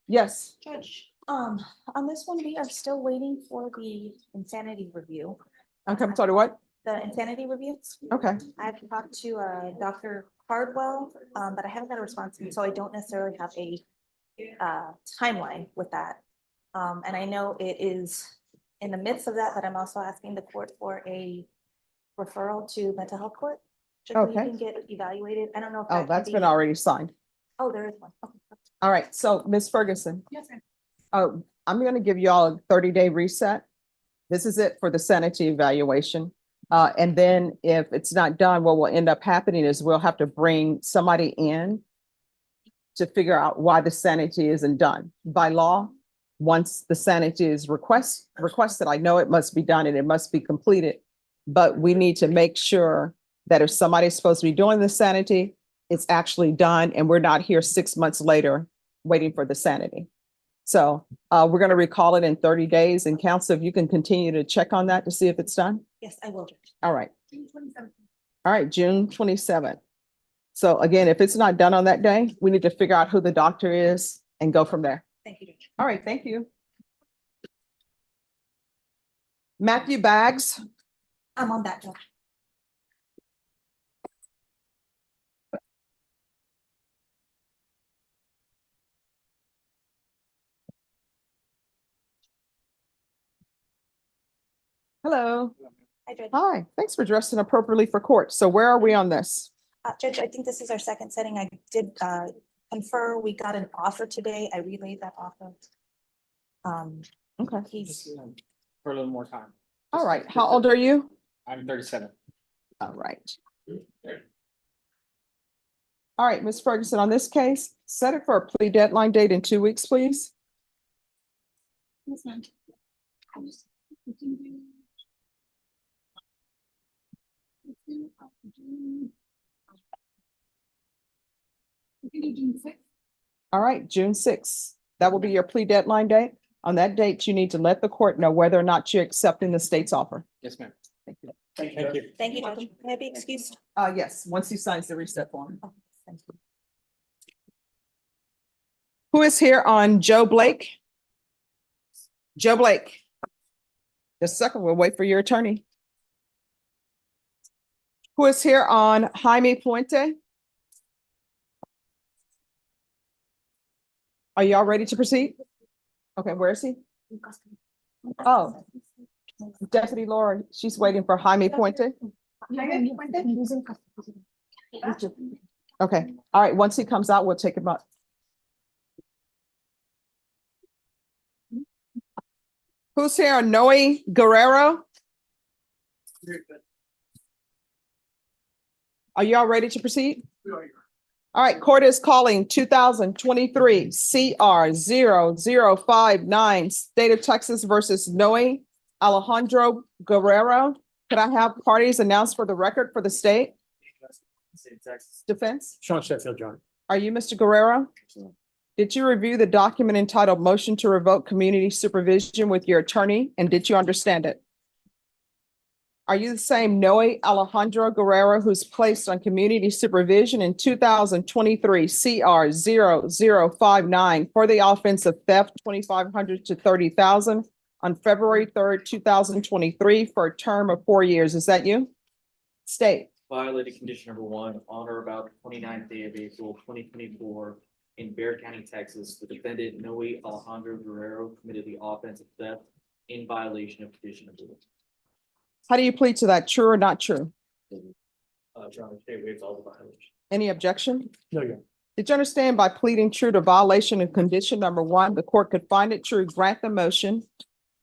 Yes. Judge, on this one, we are still waiting for the insanity review. I'm sorry, what? The insanity review. Okay. I've talked to Dr. Cardwell, but I haven't got a response, and so I don't necessarily have a timeline with that. And I know it is in the midst of that, but I'm also asking the court for a referral to mental health court. Just so you Okay. can get evaluated. I don't know if Oh, that can that's been be- already signed. Oh, there is one. Okay. All right, so Ms. Ferguson, Yes, ma'am. I'm going to give you all a 30-day reset. This is it for the sanity evaluation. And then if it's not done, what will end up happening is we'll have to bring somebody in to figure out why the sanity isn't done. By law, once the sanity is requested, I know it must be done and it must be completed. But we need to make sure that if somebody's supposed to be doing the sanity, it's actually done, and we're not here 6 months later waiting for the sanity. So we're going to recall it in 30 days, and counsel, if you can continue to check on that to see if it's done. Yes, I will, Judge. All right. June 27th. All right, June 27th. So again, if it's not done on that day, we need to figure out who the doctor is and go from there. Thank you, Judge. All right, thank you. Matthew Baggs. I'm on that, Judge. Hello. Hi, Judge. Hi, thanks for dressing appropriately for court. So where are we on this? Judge, I think this is our second setting. I did confer. We got an offer today. I relayed that offer. Okay. He's, For a little more time. All right. How old are you? I'm 37. All right. All right, Ms. Ferguson, on this case, set it for a plea deadline date in 2 weeks, please. All right, June 6th. That will be your plea deadline date. On that date, you need to let the court know whether or not you're accepting the state's offer. Yes, ma'am. Thank you. Thank you. thank you, Judge. May I be excused? Yes, once he signs the reset form. Oh, thank you. Who is here on Joe Blake? Joe Blake. Just a second, we'll wait for your attorney. Who is here on Jaime Puente? Are y'all ready to proceed? Okay, where is he? Oh, Deputy Laura, she's waiting for Jaime Puente. Okay, all right, once he comes out, we'll take him up. Who's here? Noe Guerrero? Are y'all ready to proceed? All right, court is calling 2023 CR 0059, State of Texas versus Noe Alejandro Guerrero. Could I have parties announced for the record for the state? Defense? Sean Sheffield, John. Are you Mr. Guerrero? Did you review the document entitled Motion to Revoke Community Supervision with your attorney, and did you understand it? Are you the same Noe Alejandro Guerrero who's placed on community supervision in 2023 CR 0059 for the offense of theft 2,500 to 30,000 on February 3rd, 2023 for a term of 4 years? Is that you? State. Violated condition number 1 on or about the 29th day of April 2024 in Bexar County, Texas. The defendant Noe Alejandro Guerrero committed the offense of theft in violation of condition number 1. How do you plead to that? True or not true? John, state waives all the violations. Any objection? No, yeah. Did you understand by pleading true to violation of condition number 1, the court could find it true, grant the motion,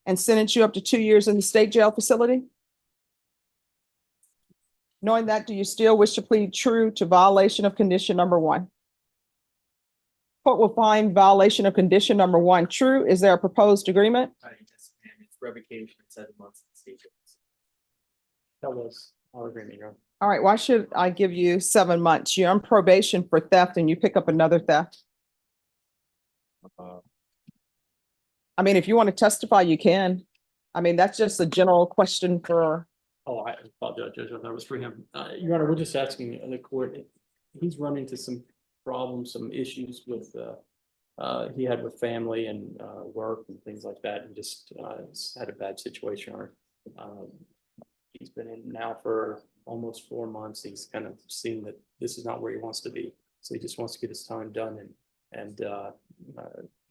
and sentence you up to 2 years in the state jail facility? Knowing that, do you still wish to plead true to violation of condition number 1? Court will find violation of condition number 1 true. Is there a proposed agreement? Yes, ma'am. It's revocation at 7 months in the state jail. That was our agreement, Your Honor. All right, why should I give you 7 months? You're on probation for theft and you pick up another theft. I mean, if you want to testify, you can. I mean, that's just a general question for, Oh, I apologize, Judge. That was for him. Your Honor, we're just asking the court, he's run into some problems, some issues with, he had with family and work and things like that, and just had a bad situation. He's been in now for almost 4 months. He's kind of seen that this is not where he wants to be. So he just wants to get his time done and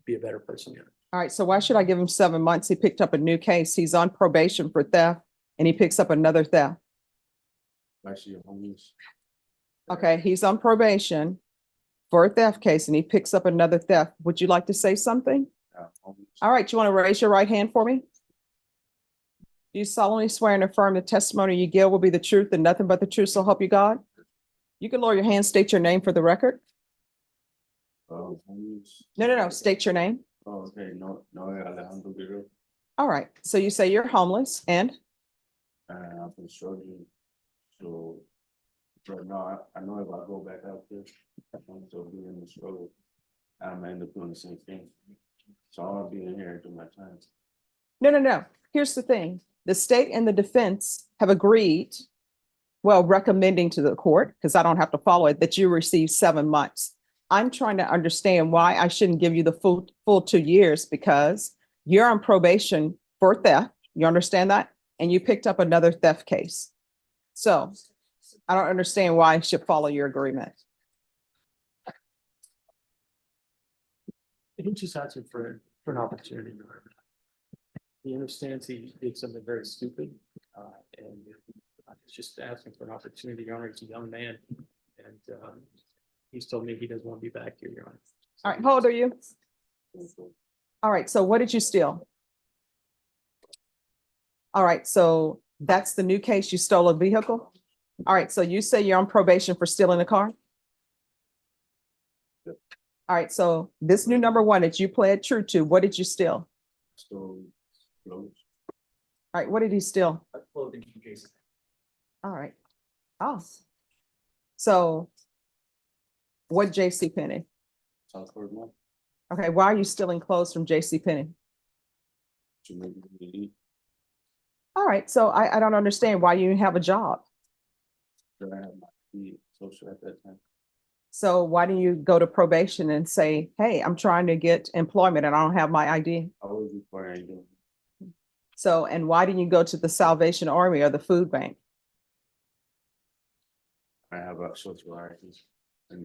be a better person here. all right, so why should I give him 7 months? He picked up a new case. He's on probation for theft and he picks up another theft. Actually, homeless. Okay, he's on probation for a theft case and he picks up another theft. Would you like to say something? Homeless. All right, you want to raise your right hand for me? Do you solemnly swear and affirm the testimony you give will be the truth and nothing but the truth, so help you God? You can lower your hand, state your name for the record. Homeless. No, state your name. Oh, okay, no, Alejandro Guerrero. All right, so you say you're homeless and, I've been struggling. So right now, I know if I go back out there, I'm still being in the struggle. I'm gonna end up doing the same thing. So I'll be in here and do my time. no. Here's the thing. The state and the defense have agreed, well, recommending to the court, because I don't have to follow it, that you receive 7 months. I'm trying to understand why I shouldn't give you the full 2 years, because you're on probation for theft. You understand that? and you picked up another theft case. So I don't understand why I should follow your agreement. He just asking for an opportunity. He understands he did something very stupid, and he's just asking for an opportunity, Your Honor. He's a young man, and he's told me he doesn't want to be back here, Your Honor. All right, how old are you? All right, so what did you steal? All right, so that's the new case. You stole a vehicle? All right, so you say you're on probation for stealing a car? All right, so this new number one that you pled true to, what did you steal? So, All right, what did he steal? Clothing cases. All right. Oh. So what JC Penney? South Florida, one, Okay, why are you stealing clothes from JC Penney? to maybe we need, All right, so I don't understand why you have a job. that I have my feet social at that time. So why do you go to probation and say, hey, I'm trying to get employment and I don't have my ID? I was requiring doing. So, and why didn't you go to the Salvation Army or the food bank? I have a social IDs.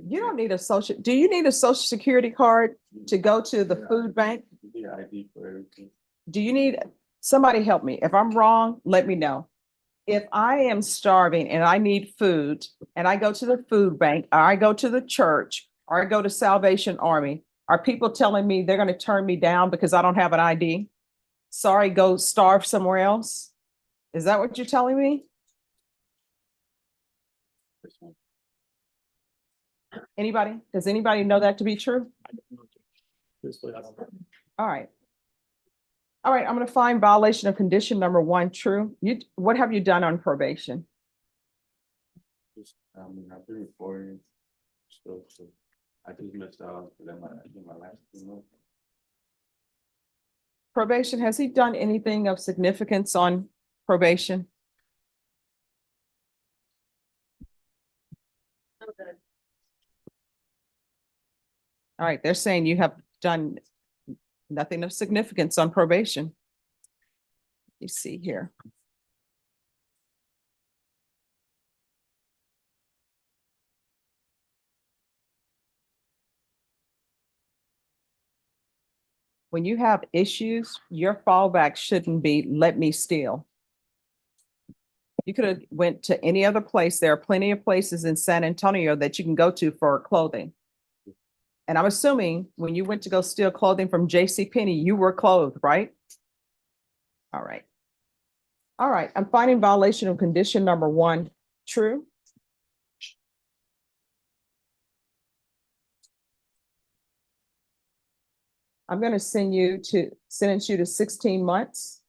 You don't need a social, do you need a social security card to go to the food bank? The ID for everything. Do you need, somebody help me. If I'm wrong, let me know. If I am starving and I need food and I go to the food bank, or I go to the church, or I go to Salvation Army, are people telling me they're going to turn me down because I don't have an ID? Sorry, go starve somewhere else? Is that what you're telling me? This one. Anybody? Does anybody know that to be true? Truthfully, I don't know. All right. All right, I'm going to find violation of condition number one true. What have you done on probation? Just, I've been reporting stuff, so I just missed out, and then my last 2 months. Probation, has he done anything of significance on probation? All right, they're saying you have done nothing of significance on probation. You see here. When you have issues, your fallback shouldn't be, let me steal. You could have went to any other place. There are plenty of places in San Antonio that you can go to for clothing. And I'm assuming when you went to go steal clothing from JCPenney, you were clothed, right? All right. All right, I'm finding violation of condition number one true. I'm going to sentence you to 16 months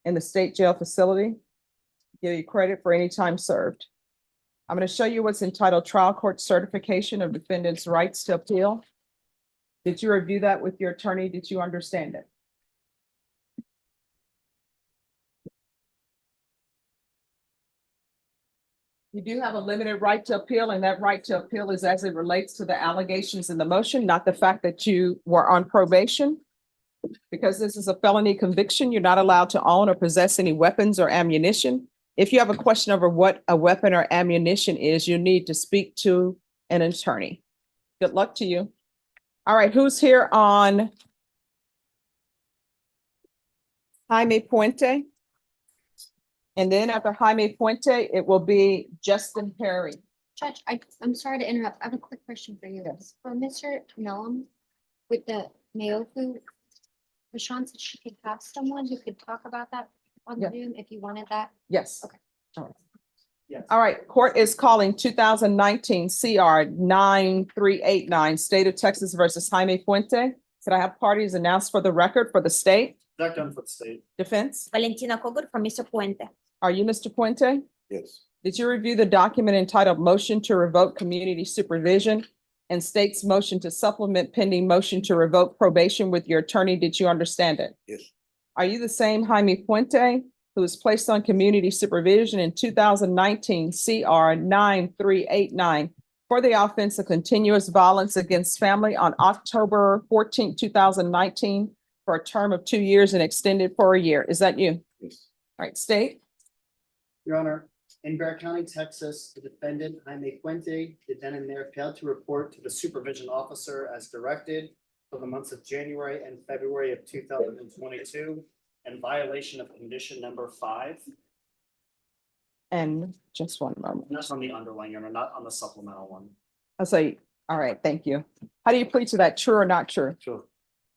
in the state jail facility. Give you credit for any time served. I'm going to show you what's entitled Trial Court Certification of Defendant's Rights to Appeal. Did you review that with your attorney? Did you understand it? You do have a limited right to appeal, and that right to appeal is as it relates to the allegations in the motion, not the fact that you were on probation. Because this is a felony conviction, you're not allowed to own or possess any weapons or ammunition. If you have a question over what a weapon or ammunition is, you need to speak to an attorney. Good luck to you. All right, who's here on Jaime Puente? And then after Jaime Puente, it will be Justin Perry. Judge, I'm sorry to interrupt. I have a quick question for you. Yes. For Mr. Mellum, with the Mayoku, Rashawn said she could have someone who could talk about that on Yeah. Zoom if you wanted that. Yes. Okay. All right. Yes. All right, court is calling 2019 CR 9389, State of Texas versus Jaime Puente. Could I have parties announced for the record for the state? That done for the state. Defense? Valentina Cogur for Mr. Puente. Are you Mr. Puente? Yes. Did you review the document entitled Motion to Revoke Community Supervision and state's motion to supplement pending motion to revoke probation with your attorney? Did you understand it? Yes. Are you the same Jaime Puente who was placed on community supervision in 2019 CR 9389 for the offense of continuous violence against family on October 14, 2019 for a term of 2 years and extended for a year? Is that you? All right, state. Your Honor, in Bear County, Texas, the defendant, Jaime Puente, the then and there failed to report to the supervision officer as directed for the months of January and February of 2022 in violation of condition number 5. And just one moment. And that's on the underlying, Your Honor, not on the supplemental one. I'll say, all right, thank you. How do you plead to that? True or not true? Sure.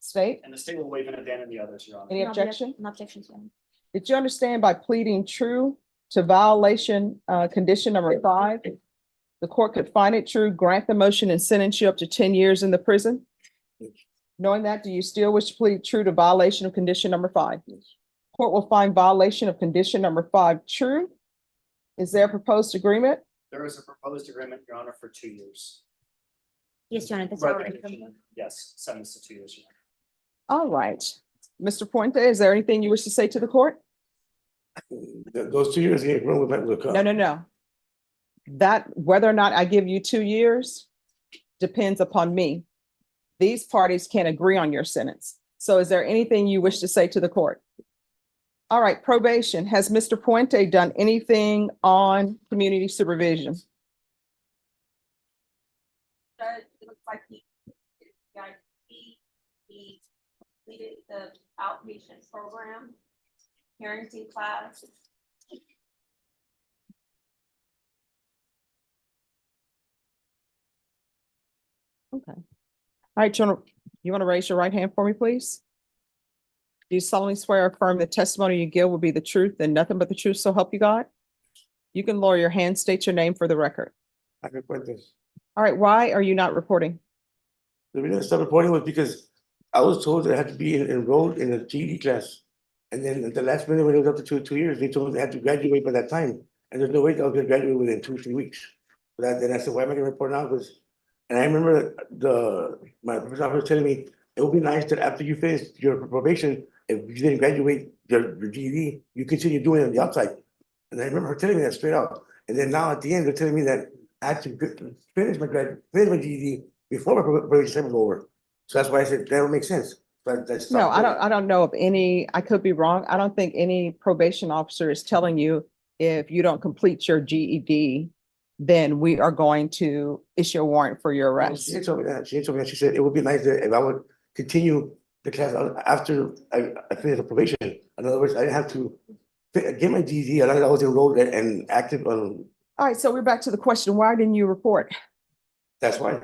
State, And the state will waive and abandon the others, Your Honor. any objection? No objections, Your Honor. Did you understand by pleading true to violation, condition number 5? The court could find it true, grant the motion and sentence you up to 10 years in the prison? Knowing that, do you still wish to plead true to violation of condition number 5? Court will find violation of condition number 5 true. Is there a proposed agreement? There is a proposed agreement, Your Honor, for 2 years. Yes, Your Honor, that's Right, already. yes, sentence to 2 years, Your Honor. All right. Mr. Puente, is there anything you wish to say to the court? Those 2 years, yeah, run with No, no, no. That, whether or not I give you 2 years depends upon me. These parties can't agree on your sentence. So is there anything you wish to say to the court? All right, probation. Has Mr. Puente done anything on community supervision? It looks like he completed the outpatient program, parenting class. Okay. All right, you want to raise your right hand for me, please? Do you solemnly swear or affirm the testimony you give will be the truth and nothing but the truth, so help you God? You can lower your hand, state your name for the record. I report this. All right, why are you not reporting? The reason I stopped reporting was because I was told that I had to be enrolled in a GED class. And then at the last minute, when it was up to 2 years, they told me I had to graduate by that time. And there's no way I was gonna graduate within 2-3 weeks. But then I said, why am I gonna report now? And I remember my professor was telling me, it would be nice that after you finish your probation, if you didn't graduate your GED, you continue doing it on the outside. And I remember her telling me that straight out. And then now at the end, they're telling me that I had to finish my GED before my probation was over. So that's why I said that don't make sense. But that's No, I don't know of any, I could be wrong. I don't think any probation officer is telling you if you don't complete your GED, then we are going to issue a warrant for your arrest. She told me that. She told me that. She said it would be nice if I would continue the class after I finished the probation. In other words, I didn't have to get my GED. I was enrolled and active on. All right, so we're back to the question, why didn't you report? That's why.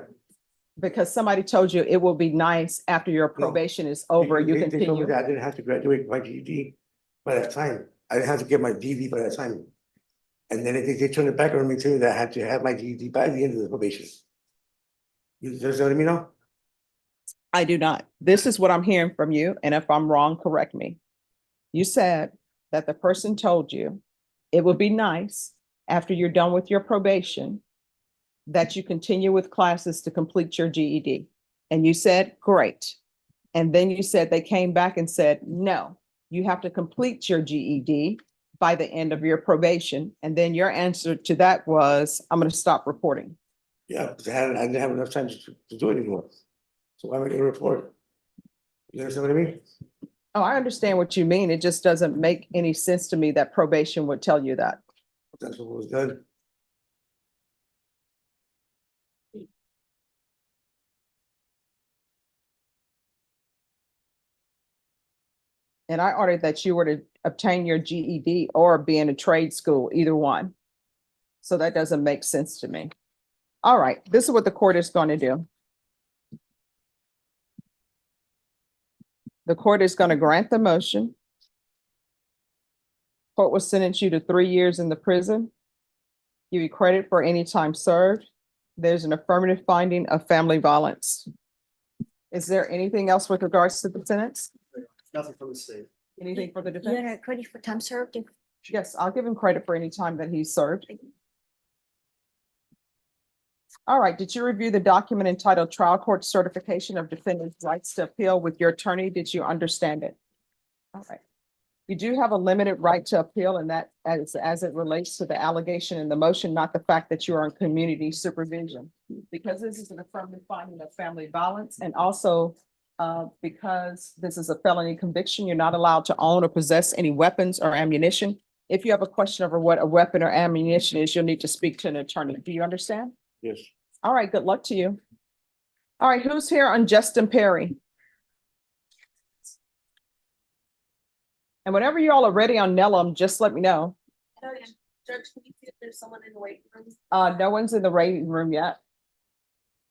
Because somebody told you it will be nice after your probation is over, you They told me continue. that I didn't have to graduate my GED by that time. I didn't have to get my GED by that time. And then they turned it back on me too, that I had to have my GED by the end of the probation. You understand what I mean now? I do not. This is what I'm hearing from you, and if I'm wrong, correct me. You said that the person told you it would be nice after you're done with your probation that you continue with classes to complete your GED. And you said, great. And then you said they came back and said, no, you have to complete your GED by the end of your probation. And then your answer to that was, I'm going to stop reporting. Yeah, because I didn't have enough time to do it anymore. So why am I going to report? You understand what I mean? Oh, I understand what you mean. It just doesn't make any sense to me that probation would tell you that. That's what was done. And I ordered that you were to obtain your GED or be in a trade school, either one. So that doesn't make sense to me. All right, this is what the court is going to do. The court is going to grant the motion. Court will sentence you to 3 years in the prison. Give you credit for any time served. There's an affirmative finding of family violence. Is there anything else with regards to the sentence? Nothing from the state. Anything for the You're defense? gonna credit for time served? Yes, I'll give him credit for any time that he's served. All right, did you review the document entitled Trial Court Certification of Defendant's Rights to Appeal with your attorney? Did you understand it? All right. You do have a limited right to appeal, and that as it relates to the allegation in the motion, not the fact that you are in community supervision. Because this is an affirmative finding of family violence, and also because this is a felony conviction, you're not allowed to own or possess any weapons or ammunition. If you have a question over what a weapon or ammunition is, you'll need to speak to an attorney. Do you understand? Yes. All right, good luck to you. All right, who's here on Justin Perry? And whenever you all are ready on Nellum, just let me know. Judge, can you see if there's someone in the waiting room? No one's in the waiting room yet.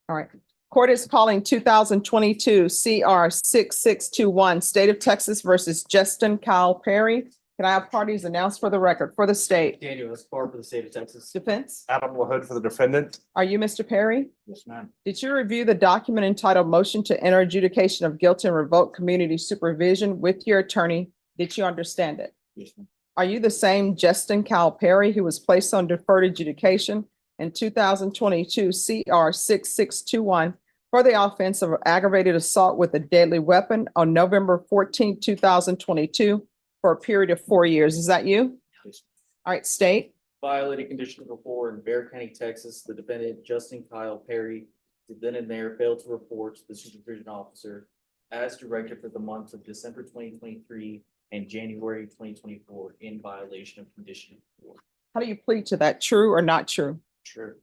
All right. Court is calling 2022 CR 6621, State of Texas versus Justin Kyle Perry. Can I have parties announced for the record for the state? Daniel Escobar for the state of Texas. Defense? Adam LaHood for the defendant. Are you Mr. Perry? Yes, ma'am. Did you review the document entitled Motion to Enter Adjudication of Guilt and Revoke Community Supervision with your attorney? Did you understand it? Yes, ma'am. Are you the same Justin Kyle Perry who was placed on deferred adjudication in 2022 CR 6621 for the offense of aggravated assault with a deadly weapon on November 14, 2022 for a period of 4 years? Is that you? Yes. All right, state. Violating condition number 4 in Bear County, Texas, the defendant Justin Kyle Perry did then and there failed to report to the supervision officer as directed for the months of December 2023 and January 2024 in violation of condition 4. How do you plead to that? True or not true? Sure.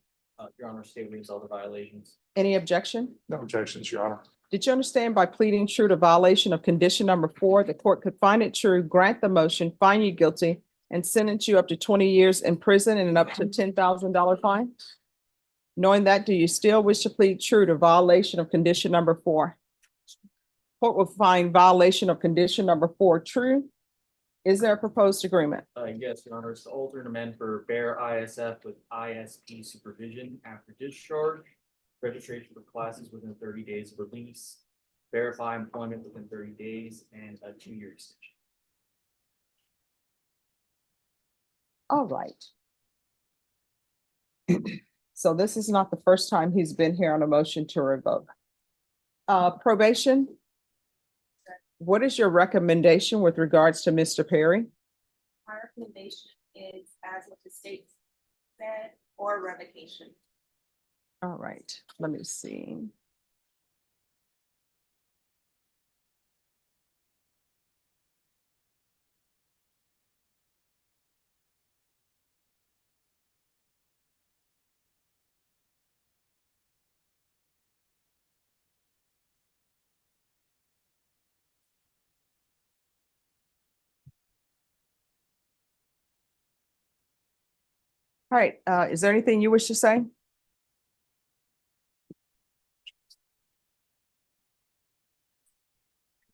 Your Honor, state waives all the violations. Any objection? No objections, Your Honor. Did you understand by pleading true to violation of condition number 4, the court could find it true, grant the motion, find you guilty, and sentence you up to 20 years in prison and an up to $10,000 fine? Knowing that, do you still wish to plead true to violation of condition number 4? Court will find violation of condition number 4 true. Is there a proposed agreement? Yes, Your Honor, it's to alter and amend for Bear ISF with ISP supervision after discharge, registration for classes within 30 days of release, verify employment within 30 days, and a 2-year extension. All right. So this is not the first time he's been here on a motion to revoke. Probation. What is your recommendation with regards to Mr. Perry? My recommendation is as what the state said or revocation. All right, let me see. All right, is there anything you wish to say?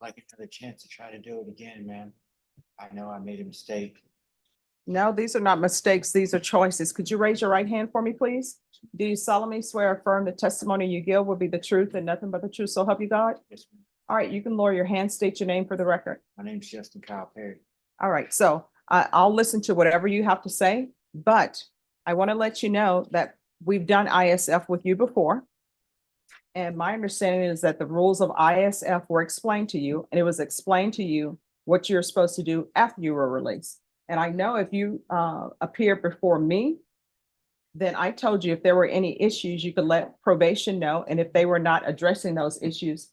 Like another chance to try to do it again, man. I know I made a mistake. No, these are not mistakes. These are choices. Could you raise your right hand for me, please? Do you solemnly swear or affirm the testimony you give will be the truth and nothing but the truth? So help you God? Yes, ma'am. All right, you can lower your hand, state your name for the record. My name's Justin Kyle Perry. All right, so I'll listen to whatever you have to say, but I want to let you know that we've done ISF with you before. And my understanding is that the rules of ISF were explained to you, and it was explained to you what you're supposed to do after you were released. And I know if you appear before me, then I told you if there were any issues, you could let probation know. And if they were not addressing those issues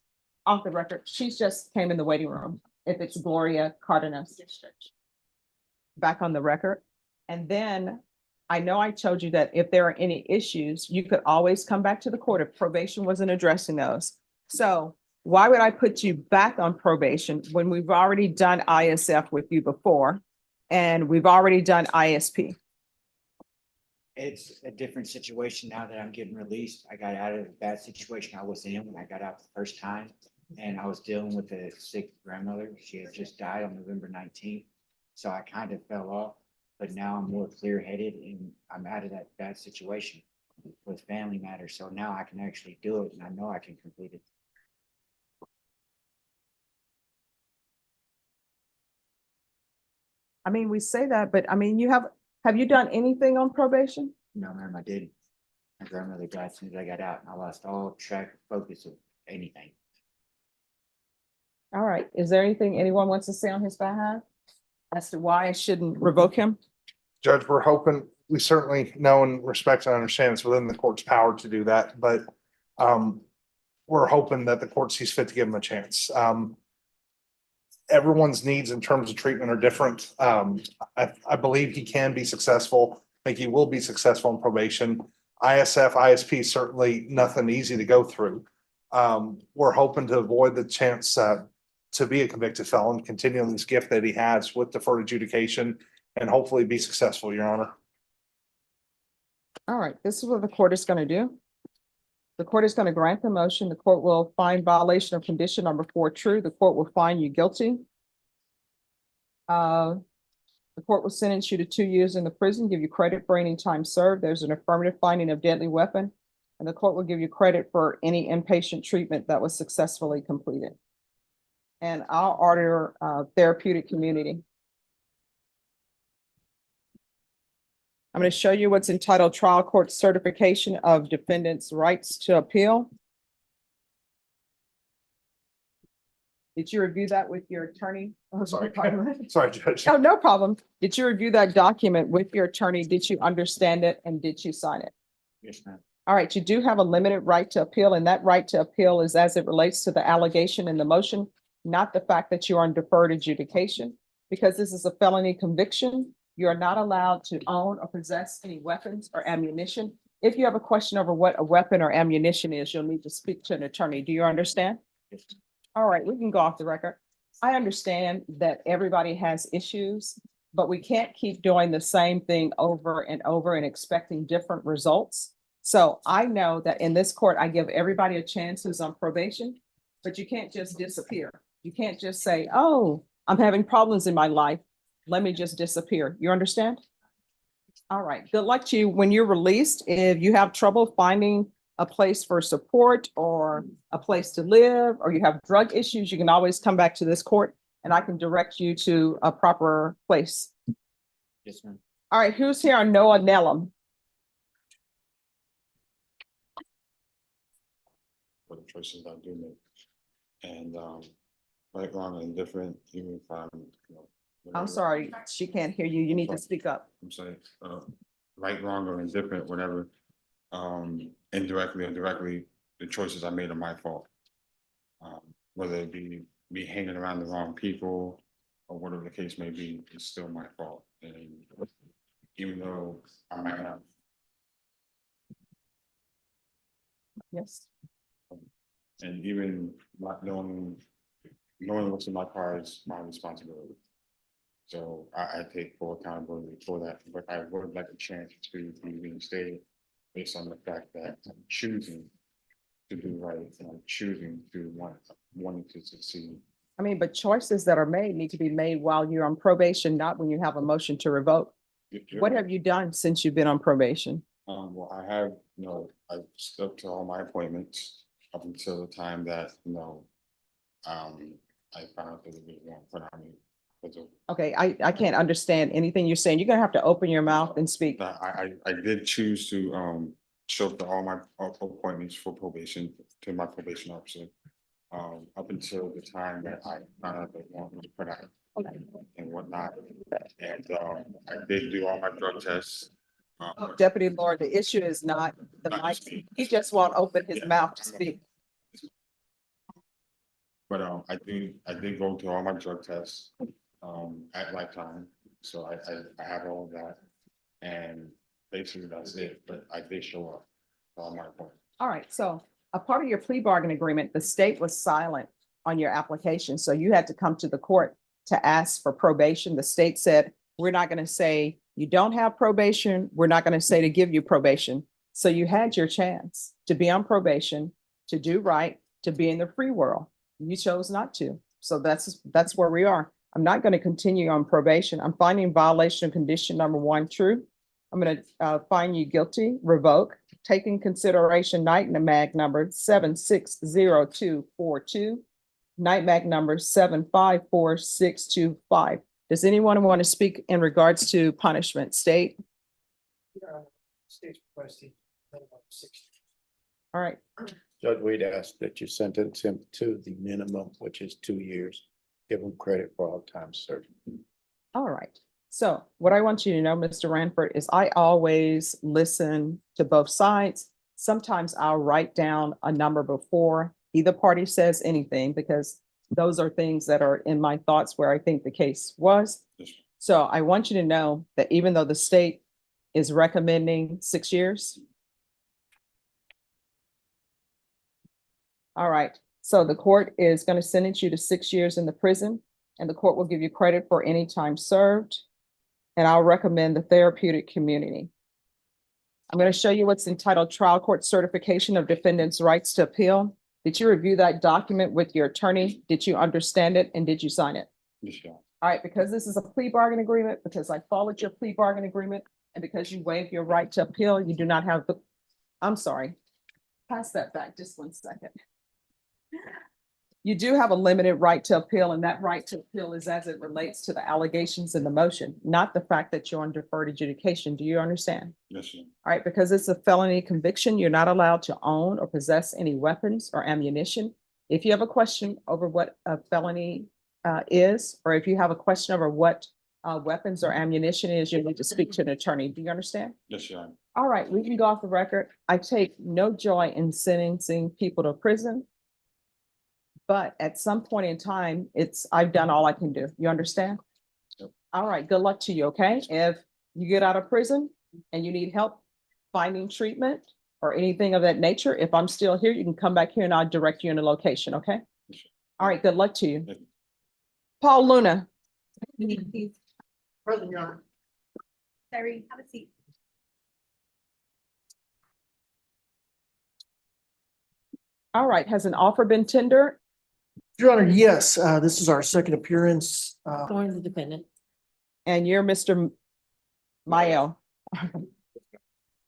off the record, she's just came in the waiting room. If it's Gloria Cardenas, back on the record. And then I know I told you that if there are any issues, you could always come back to the court if probation wasn't addressing those. So why would I put you back on probation when we've already done ISF with you before and we've already done ISP? It's a different situation now that I'm getting released. I got out of a bad situation I was in when I got out the first time. And I was dealing with a sick grandmother. She had just died on November 19th. So I kind of fell off. But now I'm more clear-headed and I'm out of that bad situation with family matters. So now I can actually do it and I know I can complete it. I mean, we say that, but I mean, have you done anything on probation? No, ma'am, I didn't. My grandmother died as soon as I got out and I lost all track focus of anything. All right. Is there anything anyone wants to say on his behalf as to why I shouldn't revoke him? Judge, we're hoping, we certainly know and respect and understand it's within the court's power to do that, but we're hoping that the court sees fit to give him a chance. Everyone's needs in terms of treatment are different. I believe he can be successful. I think he will be successful in probation. ISF, ISP, certainly nothing easy to go through. We're hoping to avoid the chance to be a convicted felon, continuing this gift that he has with deferred adjudication, and hopefully be successful, Your Honor. All right, this is what the court is going to do. The court is going to grant the motion. The court will find violation of condition number 4 true. The court will find you guilty. The court will sentence you to 2 years in the prison, give you credit for any time served. There's an affirmative finding of deadly weapon, and the court will give you credit for any inpatient treatment that was successfully completed. And I'll order therapeutic community. I'm going to show you what's entitled Trial Court Certification of Defendant's Rights to Appeal. Did you review that with your attorney? Oh, Sorry, Judge. Oh, no problem. Did you review that document with your attorney? Did you understand it and did you sign it? Yes, ma'am. All right, you do have a limited right to appeal, and that right to appeal is as it relates to the allegation in the motion, not the fact that you're on deferred adjudication. Because this is a felony conviction, you are not allowed to own or possess any weapons or ammunition. If you have a question over what a weapon or ammunition is, you'll need to speak to an attorney. Do you understand? Yes. All right, we can go off the record. I understand that everybody has issues, but we can't keep doing the same thing over and over and expecting different results. So I know that in this court, I give everybody a chance who's on probation, but you can't just disappear. You can't just say, oh, I'm having problems in my life. Let me just disappear. You understand? All right. Good luck to you when you're released. If you have trouble finding a place for support or a place to live, or you have drug issues, you can always come back to this court and I can direct you to a proper place. Yes, ma'am. All right. Who's here on Noah Nellum? For the choices I do make. And right, wrong, and indifferent, even if I'm, I'm sorry, she can't hear you. You need to speak up. I'm sorry, right, wrong, or indifferent, whatever, indirectly or directly, the choices I made are my fault. Whether it be me hanging around the wrong people or whatever the case may be, it's still my fault. And even though I might have. Yes. And even not knowing what's in my car is my responsibility. So I take full accountability for that, but I would like a chance to be reinstated based on the fact that I'm choosing to do right and I'm choosing to wanting to succeed. I mean, but choices that are made need to be made while you're on probation, not when you have a motion to revoke. What have you done since you've been on probation? Well, I have, I've stuck to all my appointments up until the time that, I found out that it was wrong, but I mean, Okay, I can't understand anything you're saying. You're gonna have to open your mouth and speak. I did choose to show up to all my appointments for probation to my probation officer. Up until the time that I found out they want me to put out and whatnot. And I did do all my drug tests. Deputy Lord, the issue is not the mic. He just won't open his mouth to speak. But I did go to all my drug tests at lifetime. So I have all of that. And basically that's it. But I did show up for all my appointments. All right, so a part of your plea bargain agreement, the state was silent on your application. So you had to come to the court to ask for probation. The state said, we're not going to say you don't have probation. We're not going to say to give you probation. So you had your chance to be on probation, to do right, to be in the free world. You chose not to. So that's where we are. I'm not going to continue on probation. I'm finding violation of condition number 1 true. I'm going to find you guilty, revoke, taking consideration night mag number 760242, night mag number 754625. Does anyone want to speak in regards to punishment? State. State's requesting minimum 60. All right. Judge, we'd ask that you sentence him to the minimum, which is 2 years. Give him credit for all time served. All right. So what I want you to know, Mr. Ranford, is I always listen to both sides. Sometimes I'll write down a number before either party says anything, because those are things that are in my thoughts where I think the case was. Yes, So I want you to know that even though the state is recommending 6 years. All right, so the court is going to sentence you to 6 years in the prison, and the court will give you credit for any time served. And I'll recommend the therapeutic community. I'm going to show you what's entitled Trial Court Certification of Defendant's Rights to Appeal. Did you review that document with your attorney? Did you understand it, and did you sign it? yes, Your Honor. All right, because this is a plea bargain agreement, because I followed your plea bargain agreement, and because you waived your right to appeal, you do not have the, I'm sorry. Pass that back just 1 second. You do have a limited right to appeal, and that right to appeal is as it relates to the allegations in the motion, not the fact that you're on deferred adjudication. Do you understand? Yes, Your Honor. All right, because it's a felony conviction, you're not allowed to own or possess any weapons or ammunition. If you have a question over what a felony is, or if you have a question over what weapons or ammunition is, you need to speak to an attorney. Do you understand? Yes, Your Honor. All right, we can go off the record. I take no joy in sentencing people to prison. But at some point in time, I've done all I can do. You understand? All right, good luck to you, okay? If you get out of prison and you need help finding treatment or anything of that nature, if I'm still here, you can come back here and I'll direct you in a location, okay? All right, good luck to you. Paul Luna. Present, Your Honor. Larry, have a seat. All right, has an offer been tendered? Your Honor, yes, this is our second appearance. Going to the defendant. And you're Mr. Mayo.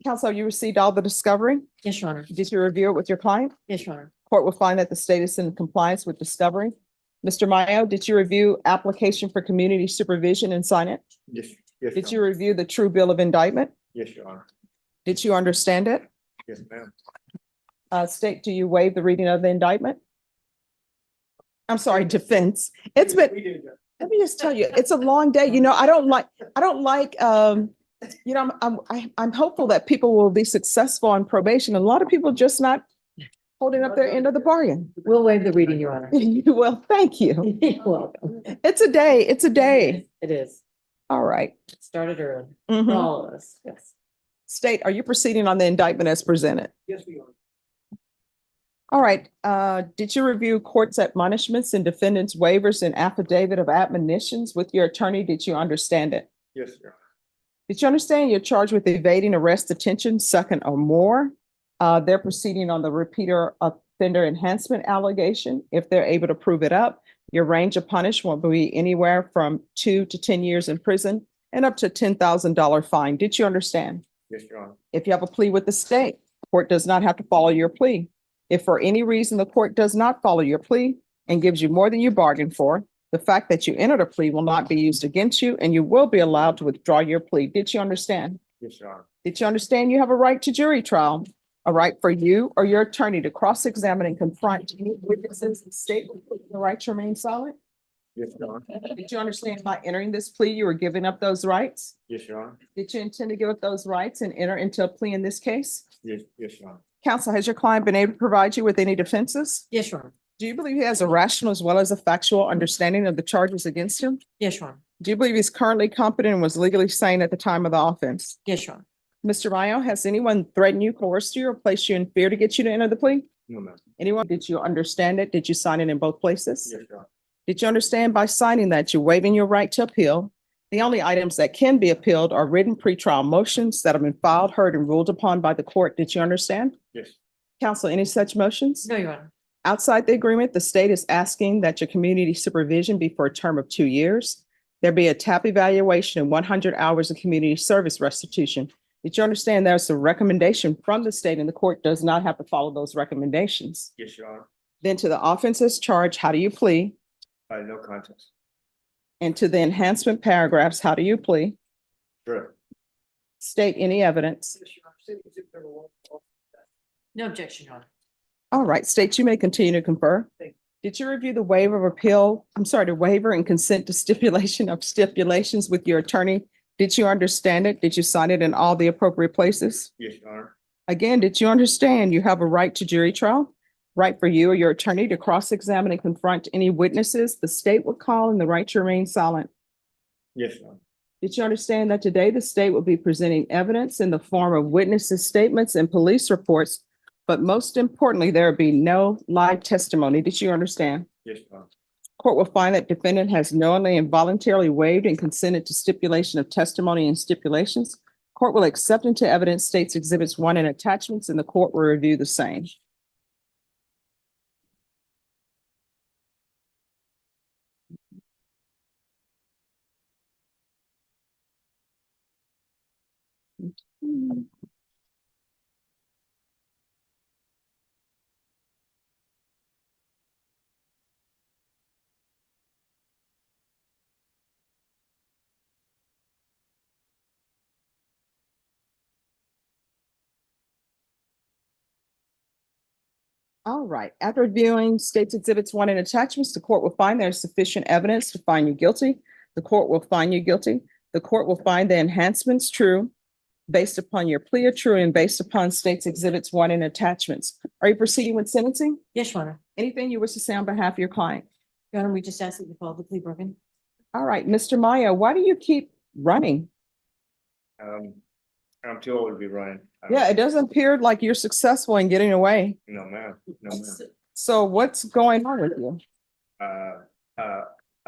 Counsel, you received all the discovery? Yes, Your Honor. Did you review it with your client? Yes, Your Honor. Court will find that the state is in compliance with discovery. Mr. Mayo, did you review application for community supervision and sign it? Yes, yes. Did you review the true bill of indictment? Yes, Your Honor. Did you understand it? Yes, ma'am. State, do you waive the reading of the indictment? I'm sorry, defense. It's been, let me just tell you, it's a long day. You know, I don't like, you know, I'm hopeful that people will be successful on probation. A lot of people just not holding up their end of the bargain. We'll waive the reading, Your Honor. Well, thank you. You're welcome. It's a day. It's a day. It is. All right. It started early Mhm. for all of us. Yes. State, are you proceeding on the indictment as presented? Yes, we are. All right. Did you review court's admonishments and defendant's waivers and affidavit of admonitions with your attorney? Did you understand it? Yes, Your Honor. Did you understand you're charged with evading arrest, detention, second or more? They're proceeding on the repeater offender enhancement allegation. If they're able to prove it up, your range of punishment will be anywhere from 2 to 10 years in prison and up to $10,000 fine. Did you understand? Yes, Your Honor. If you have a plea with the state, the court does not have to follow your plea. If for any reason the court does not follow your plea and gives you more than you bargained for, the fact that you entered a plea will not be used against you and you will be allowed to withdraw your plea. Did you understand? Yes, Your Honor. Did you understand you have a right to jury trial? A right for you or your attorney to cross-examine and confront any witnesses in the state with the right to remain silent? Yes, Your Honor. Did you understand by entering this plea, you were giving up those rights? Yes, Your Honor. Did you intend to give up those rights and enter into a plea in this case? Yes, yes, Your Honor. Counsel, has your client been able to provide you with any defenses? Yes, Your Honor. Do you believe he has a rational as well as a factual understanding of the charges against him? Yes, Your Honor. Do you believe he's currently competent and was legally sane at the time of the offense? Yes, Your Honor. Mr. Mayo, has anyone threatened you, coerced you, or placed you in fear to get you to enter the plea? No, ma'am. Anyone? Did you understand it? Did you sign it in both places? Yes, Your Honor. Did you understand by signing that you're waiving your right to appeal? The only items that can be appealed are written pretrial motions that have been filed, heard, and ruled upon by the court. Did you understand? Yes. Counsel, any such motions? No, Your Honor. Outside the agreement, the state is asking that your community supervision be for a term of 2 years. There be a TAP evaluation and 100 hours of community service restitution. Did you understand there's a recommendation from the state and the court does not have to follow those recommendations? Yes, Your Honor. Then to the offenses charge, how do you plead? By no contest. And to the enhancement paragraphs, how do you plead? Sure. State any evidence. No objection, Your Honor. All right, state you may continue to confer. Did you review the waiver of appeal? I'm sorry, the waiver and consent to stipulation of stipulations with your attorney? Did you understand it? Did you sign it in all the appropriate places? Yes, Your Honor. Again, did you understand you have a right to jury trial? right for you or your attorney to cross-examine and confront any witnesses the state would call and the right to remain silent? Yes, ma'am. Did you understand that today the state will be presenting evidence in the form of witnesses' statements and police reports? But most importantly, there will be no live testimony. Did you understand? Yes, ma'am. Court will find that defendant has knowingly and voluntarily waived and consented to stipulation of testimony and stipulations. Court will accept into evidence states exhibits 1 and attachments, and the court will review the same. All right, after reviewing states exhibits 1 and attachments, the court will find there is sufficient evidence to find you guilty. The court will find you guilty. The court will find the enhancements true based upon your plea are true and based upon states exhibits 1 and attachments. Are you proceeding with sentencing? Yes, Your Honor. Anything you wish to say on behalf of your client? Your Honor, we just asked that you follow the plea bargain. All right, Mr. Maya, why do you keep running? I'm too old to be running. Yeah, it doesn't appear like you're successful in getting away. No, ma'am. No, ma'am. So what's going on with you? I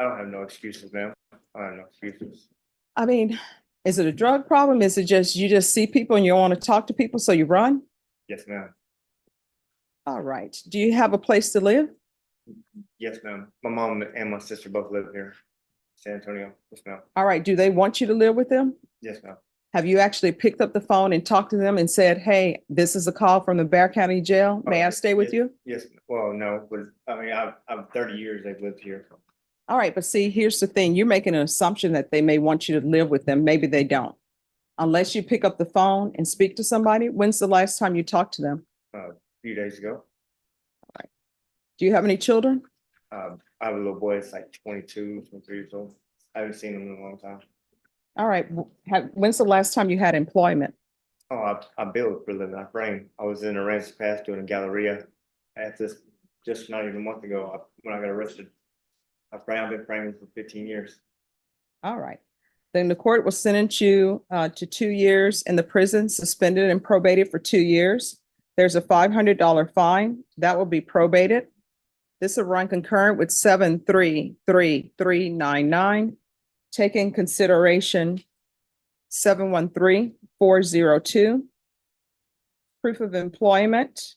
don't have no excuses, ma'am. I have no excuses. I mean, is it a drug problem? Is it just you just see people and you want to talk to people, so you run? Yes, ma'am. All right. Do you have a place to live? Yes, ma'am. My mom and my sister both live here, San Antonio. Yes, ma'am. All right. Do they want you to live with them? Yes, ma'am. Have you actually picked up the phone and talked to them and said, hey, this is a call from the Bexar County Jail. May I stay with you? Yes. Well, no, but I mean, I'm 30 years they've lived here. All right. But see, here's the thing. You're making an assumption that they may want you to live with them. Maybe they don't. Unless you pick up the phone and speak to somebody. When's the last time you talked to them? A few days ago. Do you have any children? I have a little boy. It's like 22, 23 years old. I haven't seen him in a long time. All right. When's the last time you had employment? Oh, I build for a living. I frame. I was in a ranch pass doing a Galleria at this just not even a month ago when I got arrested. I've been framing for 15 years. All right. Then the court will sentence you to 2 years in the prison, suspended and probated for 2 years. There's a $500 fine that will be probated. This will run concurrent with 7333399. Take in consideration 713402. Proof of employment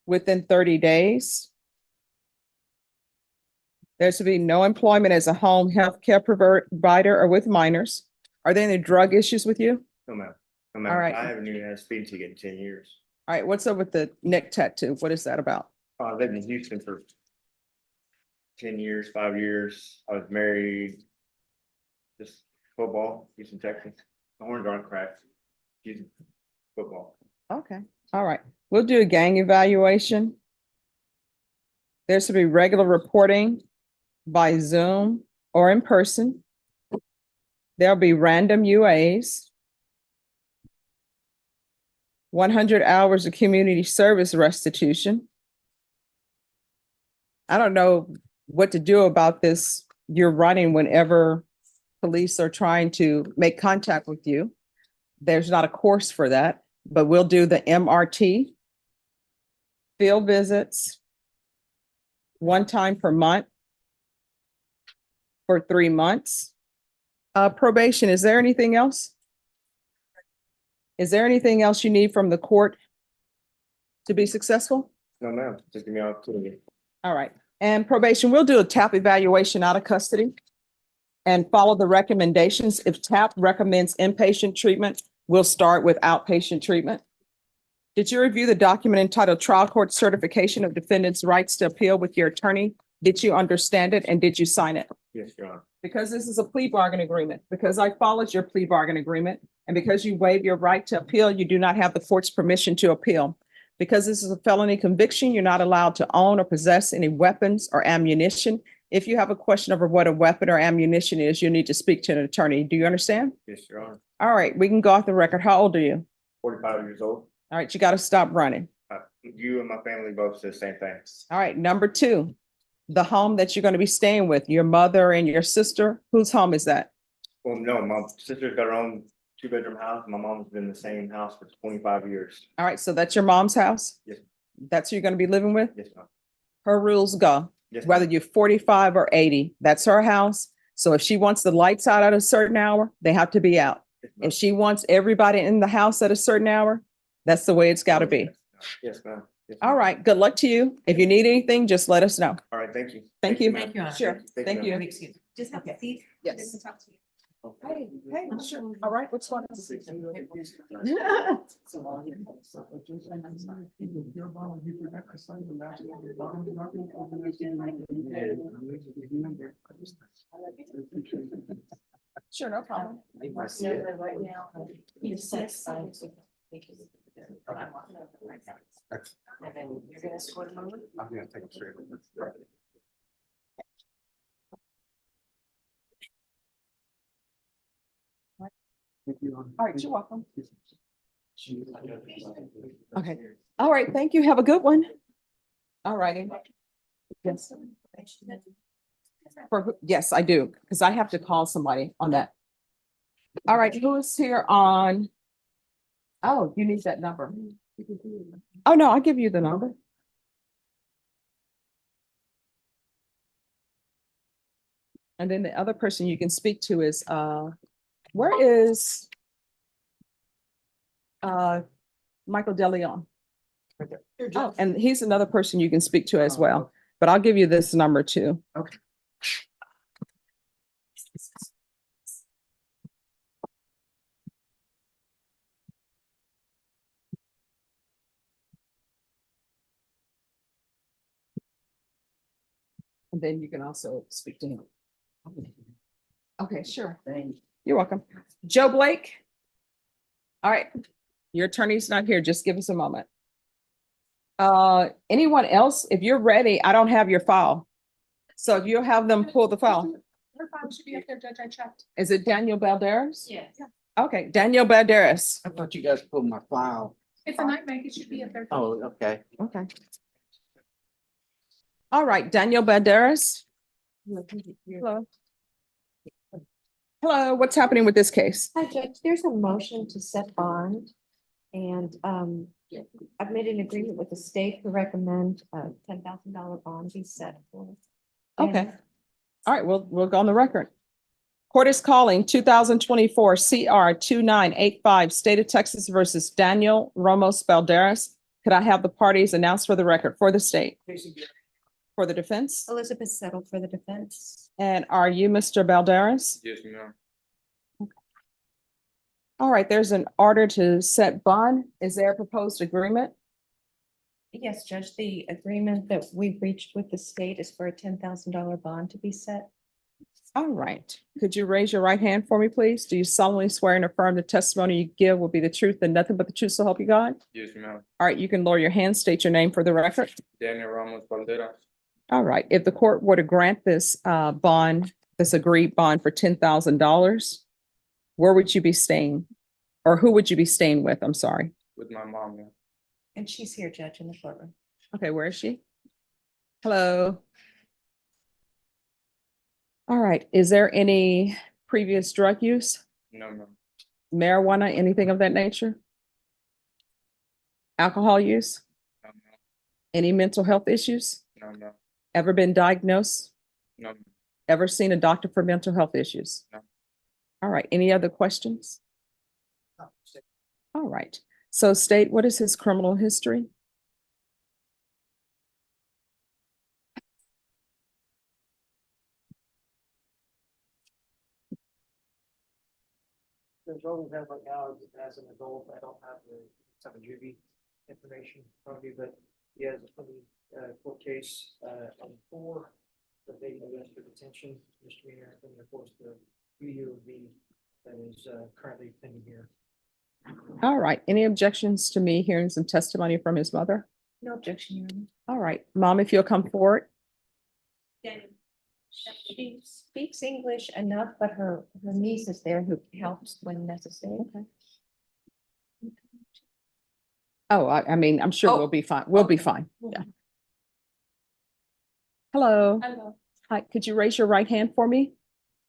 within 30 days. There's to be no employment as a home health care provider or with minors. Are there any drug issues with you? No, ma'am. No, ma'am. All right. I haven't even had a speeding ticket in 10 years. All right, what's up with the neck tattoo? What is that about? I lived in Houston for 10 years, 5 years. I was married. Just football, Houston, Texas. Orange on crack. Houston football. Okay, all right. We'll do a gang evaluation. There's to be regular reporting by Zoom or in person. There'll be random UAs. 100 hours of community service restitution. I don't know what to do about this. You're running whenever police are trying to make contact with you. There's not a course for that, but we'll do the MRT, field visits, 1 time per month for 3 months. Probation, is there anything else? Is there anything else you need from the court to be successful? No, ma'am. Just give me an opportunity. All right. And probation, we'll do a TAP evaluation out of custody and follow the recommendations. If TAP recommends inpatient treatment, we'll start with outpatient treatment. Did you review the document entitled Trial Court Certification of Defendant's Rights to Appeal with your attorney? Did you understand it and did you sign it? Yes, Your Honor. Because this is a plea bargain agreement, because I followed your plea bargain agreement, and because you waive your right to appeal, you do not have the court's permission to appeal. Because this is a felony conviction, you're not allowed to own or possess any weapons or ammunition. If you have a question over what a weapon or ammunition is, you need to speak to an attorney. Do you understand? Yes, Your Honor. All right, we can go off the record. How old are you? 45 years old. All right, you got to stop running. You and my family both said the same thing. All right, number two, the home that you're going to be staying with, your mother and your sister, whose home is that? Well, no, my sister's got her own 2-bedroom house. My mom's been in the same house for 25 years. All right, so that's your mom's house? Yes, That's who you're going to be living with? yes, ma'am. Her rules go, Yes, whether ma'am. you're 45 or 80, that's her house. So if she wants the lights out at a certain hour, they have to be out. Yes, ma'am. If she wants everybody in the house at a certain hour, that's the way it's got to be. Yes, ma'am. Yes, All ma'am. right, good luck to you. If you need anything, just let us know. All right, thank you. Thank you. ma'am. Thank you, Anna. Sure, thank you. ma'am. Just have a seat. Yes. Then talk to you. Hey, hey, sure. All right, what's one? Sure, no problem. Right now, you set aside. And then you're gonna score the moment. I'm gonna take a straight. All right, you're welcome. Okay, all right, thank you. Have a good one. All righty. Yes. Yes, I do, because I have to call somebody on that. All right, who is here on? Oh, you need that number. Oh, no, I'll give you the number. And then the other person you can speak to is, where is Michael DeLeon? Oh, and he's another person you can speak to as well, but I'll give you this number too. Okay. And then you can also speak to him. Okay, sure. You're welcome. Joe Blake? All right, your attorney's not here. Just give us a moment. Anyone else? If you're ready, I don't have your file. So if you'll have them pull the file. Her file should be up there, Judge, I checked. Is it Daniel Balderas? Yes. Okay, Daniel Balderas. I thought you guys pulled my file. It's a nightmare, it should be up there. Oh, okay. Okay. All right, Daniel Balderas. Hello. Hello, what's happening with this case? Hi, Judge, there's a motion to set bond. And I've made an agreement with the state to recommend a $10,000 bond be set for. Okay. All right, we'll go on the record. Court is calling 2024 CR 2985, State of Texas versus Daniel Ramos Balderas. Could I have the parties announced for the record for the state? For the defense? Elizabeth settled for the defense. And are you Mr. Balderas? Yes, ma'am. All right, there's an order to set bond. Is there a proposed agreement? Yes, Judge, the agreement that we've reached with the state is for a $10,000 bond to be set. All right. Could you raise your right hand for me, please? Do you solemnly swear and affirm the testimony you give will be the truth and nothing but the truth, so help you God? Yes, ma'am. All right, you can lower your hand, state your name for the record. Daniel Ramos Valderas. All right, if the court were to grant this bond, this agreed bond for $10,000, where would you be staying? Or who would you be staying with? I'm sorry. With my mom, ma'am. And she's here, Judge, in the courtroom. Okay, where is she? Hello. All right, is there any previous drug use? No, ma'am. Marijuana, anything of that nature? Alcohol use? No, ma'am. Any mental health issues? No, ma'am. Ever been diagnosed? No, ma'am. Ever seen a doctor for mental health issues? No. All right, any other questions? All right, so state, what is his criminal history? There's all we have right now is as an adult, I don't have some juvie information from you, but he has a court case on 4 that they arrest for detention, misdemeanor, and of course the UUV that is currently pending here. All right, any objections to me hearing some testimony from his mother? No objection, Your Honor. All right, Mom, if you'll come forward. She speaks English enough, but her niece is there who helps when necessary. Okay. Oh, I mean, I'm sure we'll Oh, be fine. We'll be okay. fine. Yeah. Hello. Hello. Hi, could you raise your right hand for me?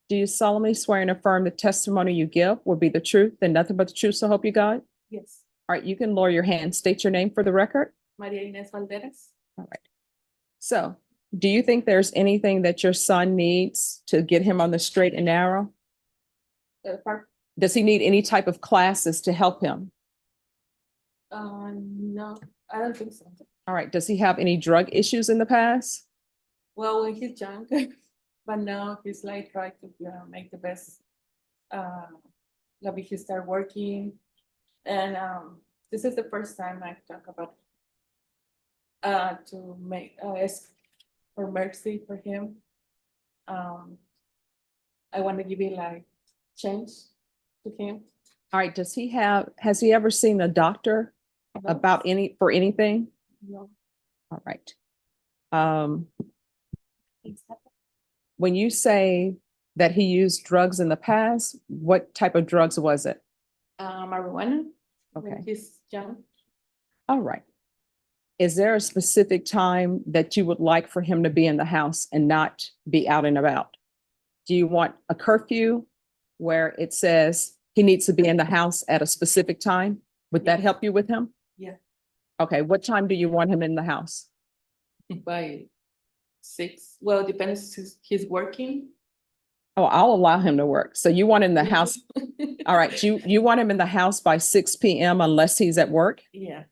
Do you solemnly swear and affirm the testimony you give will be the truth and nothing but the truth, so help you God? Yes, All right, you can lower your hand. State your name for the record. Maria Inés Valderas. All right. So, do you think there's anything that your son needs to get him on the straight and narrow? Does he need any type of classes to help him? No, I don't think so. All right, does he have any drug issues in the past? Well, when he's young, but now he's like trying to make the best. Like he start working, and this is the first time I talk about to make ask for mercy for him. I want to give it like change to him. All right, has he ever seen a doctor about for anything? No. All right. When you say that he used drugs in the past, what type of drugs was it? Marijuana. Okay. When he's young. All right. Is there a specific time that you would like for him to be in the house and not be out and about? Do you want a curfew where it says he needs to be in the house at a specific time? Would that help you with him? Yeah. Okay, what time do you want him in the house? By 6. Well, it depends. He's working. Oh, I'll allow him to work. So you want him in the house. All right, you want him in the house by 6 p.m. unless he's at work? Yeah.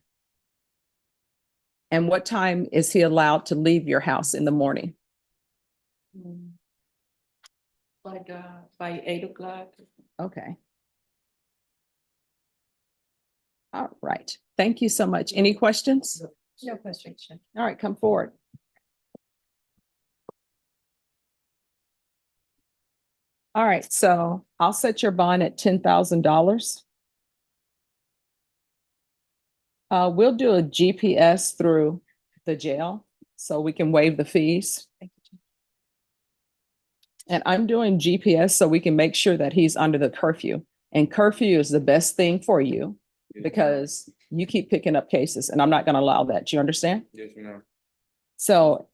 And what time is he allowed to leave your house in the morning? Like by 8 o'clock. Okay. All right. Thank you so much. Any questions? No question. All right, come forward. All right, so I'll set your bond at $10,000. We'll do a GPS through the jail so we can waive the fees. And I'm doing GPS so we can make sure that he's under the curfew. And curfew is the best thing for you because you keep picking up cases and I'm not going to allow that. Do you understand? Yes, ma'am. So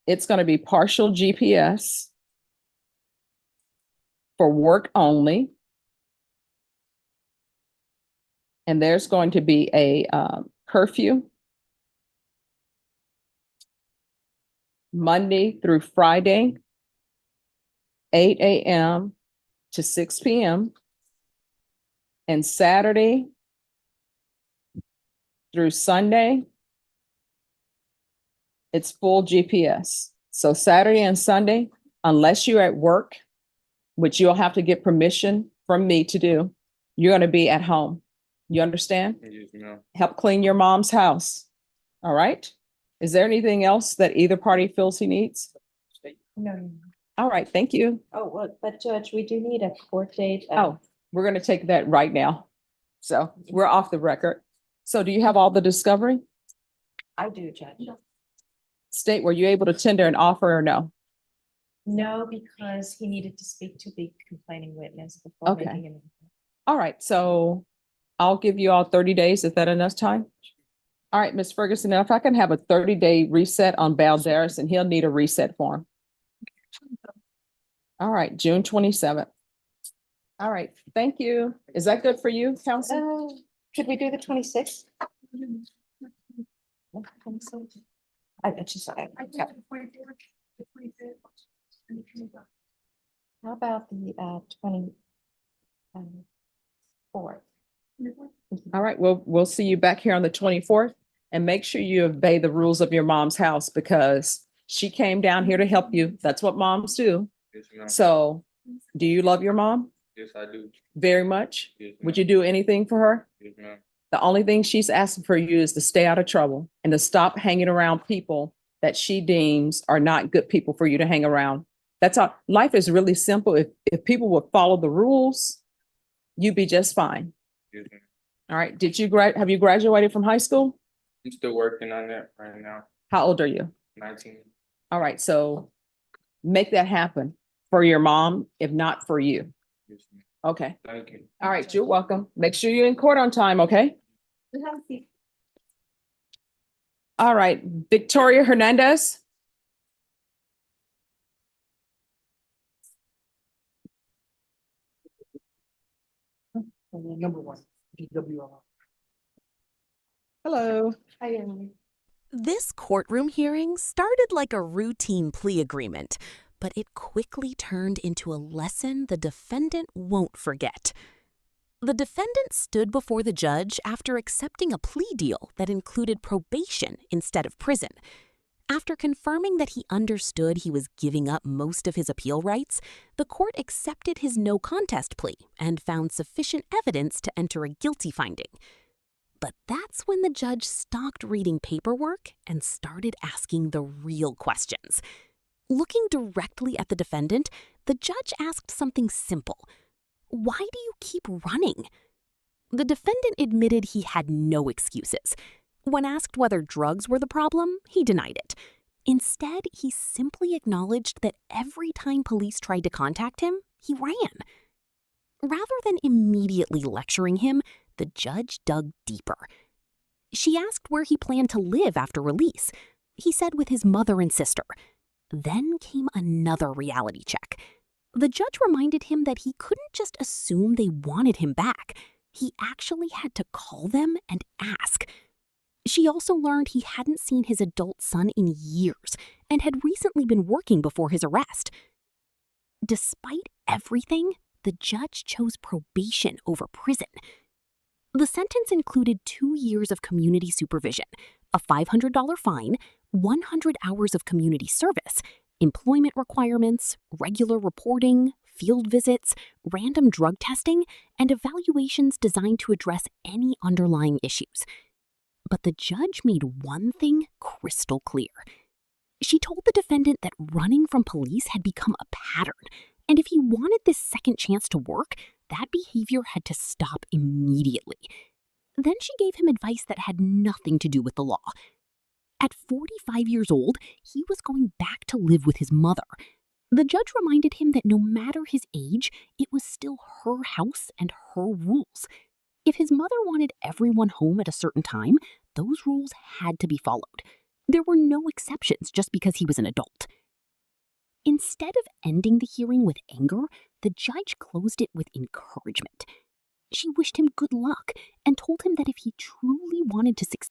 it's going to be partial GPS for work only. And there's going to be a curfew Monday through Friday, 8 a.m. to 6 p.m. and Saturday through Sunday, it's full GPS. So Saturday and Sunday, unless you're at work, which you'll have to get permission from me to do, you're going to be at home. You understand? Yes, ma'am. Help clean your mom's house. All right. Is there anything else that either party feels he needs? No. All right. Thank you. Oh, well, but Judge, we do need a court date. Oh, we're going to take that right now. So we're off the record. So do you have all the discovery? I do, Judge. State, were you able to tender an offer or no? No, because he needed to speak to the complaining witness before Okay. making an. All right. So I'll give you all 30 days. Is that enough time? All right, Ms. Ferguson, now if I can have a 30-day reset on Balderas, and he'll need a reset form. All right, June 27th. All right, thank you. Is that good for you, counsel? Could we do the 26th? I just. How about the 24th? All right, we'll see you back here on the 24th, and make sure you obey the rules of your mom's house because she came down here to help you. That's what moms do. Yes, ma'am. So do you love your mom Yes, I do. very much? Yes, Would ma'am. you do anything for her? Yes, ma'am. The only thing she's asking for you is to stay out of trouble and to stop hanging around people that she deems are not good people for you to hang around. That's all. Life is really simple. If people would follow the rules, you'd be just fine. Yes, ma'am. All right. Have you graduated from high school? I'm still working on that right now. How old are you? 19. All right. So make that happen for your mom, if not for you. Yes, ma'am. Okay. Thank you. All right. You're welcome. Make sure you're in court on time. Okay. All right, Victoria Hernandez. Number one, DWR. Hello. Hi, Emily. This courtroom hearing started like a routine plea agreement, but it quickly turned into a lesson the defendant won't forget. The defendant stood before the judge after accepting a plea deal that included probation instead of prison. After confirming that he understood he was giving up most of his appeal rights, the court accepted his no contest plea and found sufficient evidence to enter a guilty finding. But that's when the judge stopped reading paperwork and started asking the real questions. Looking directly at the defendant, the judge asked something simple. Why do you keep running? The defendant admitted he had no excuses. When asked whether drugs were the problem, he denied it. Instead, he simply acknowledged that every time police tried to contact him, he ran. Rather than immediately lecturing him, the judge dug deeper. She asked where he planned to live after release. He said with his mother and sister. Then came another reality check. The judge reminded him that he couldn't just assume they wanted him back. He actually had to call them and ask. She also learned he hadn't seen his adult son in years and had recently been working before his arrest. Despite everything, the judge chose probation over prison. The sentence included 2 years of community supervision, a $500 fine, 100 hours of community service, employment requirements, regular reporting, field visits, random drug testing, and evaluations designed to address any underlying issues. But the judge made one thing crystal clear. She told the defendant that running from police had become a pattern, and if he wanted this second chance to work, that behavior had to stop immediately. Then she gave him advice that had nothing to do with the law. At 45 years old, he was going back to live with his mother. The judge reminded him that no matter his age, it was still her house and her rules. If his mother wanted everyone home at a certain time, those rules had to be followed. There were no exceptions just because he was an adult. Instead of ending the hearing with anger, the judge closed it with encouragement. She wished him good luck and told him that if he truly wanted to succeed,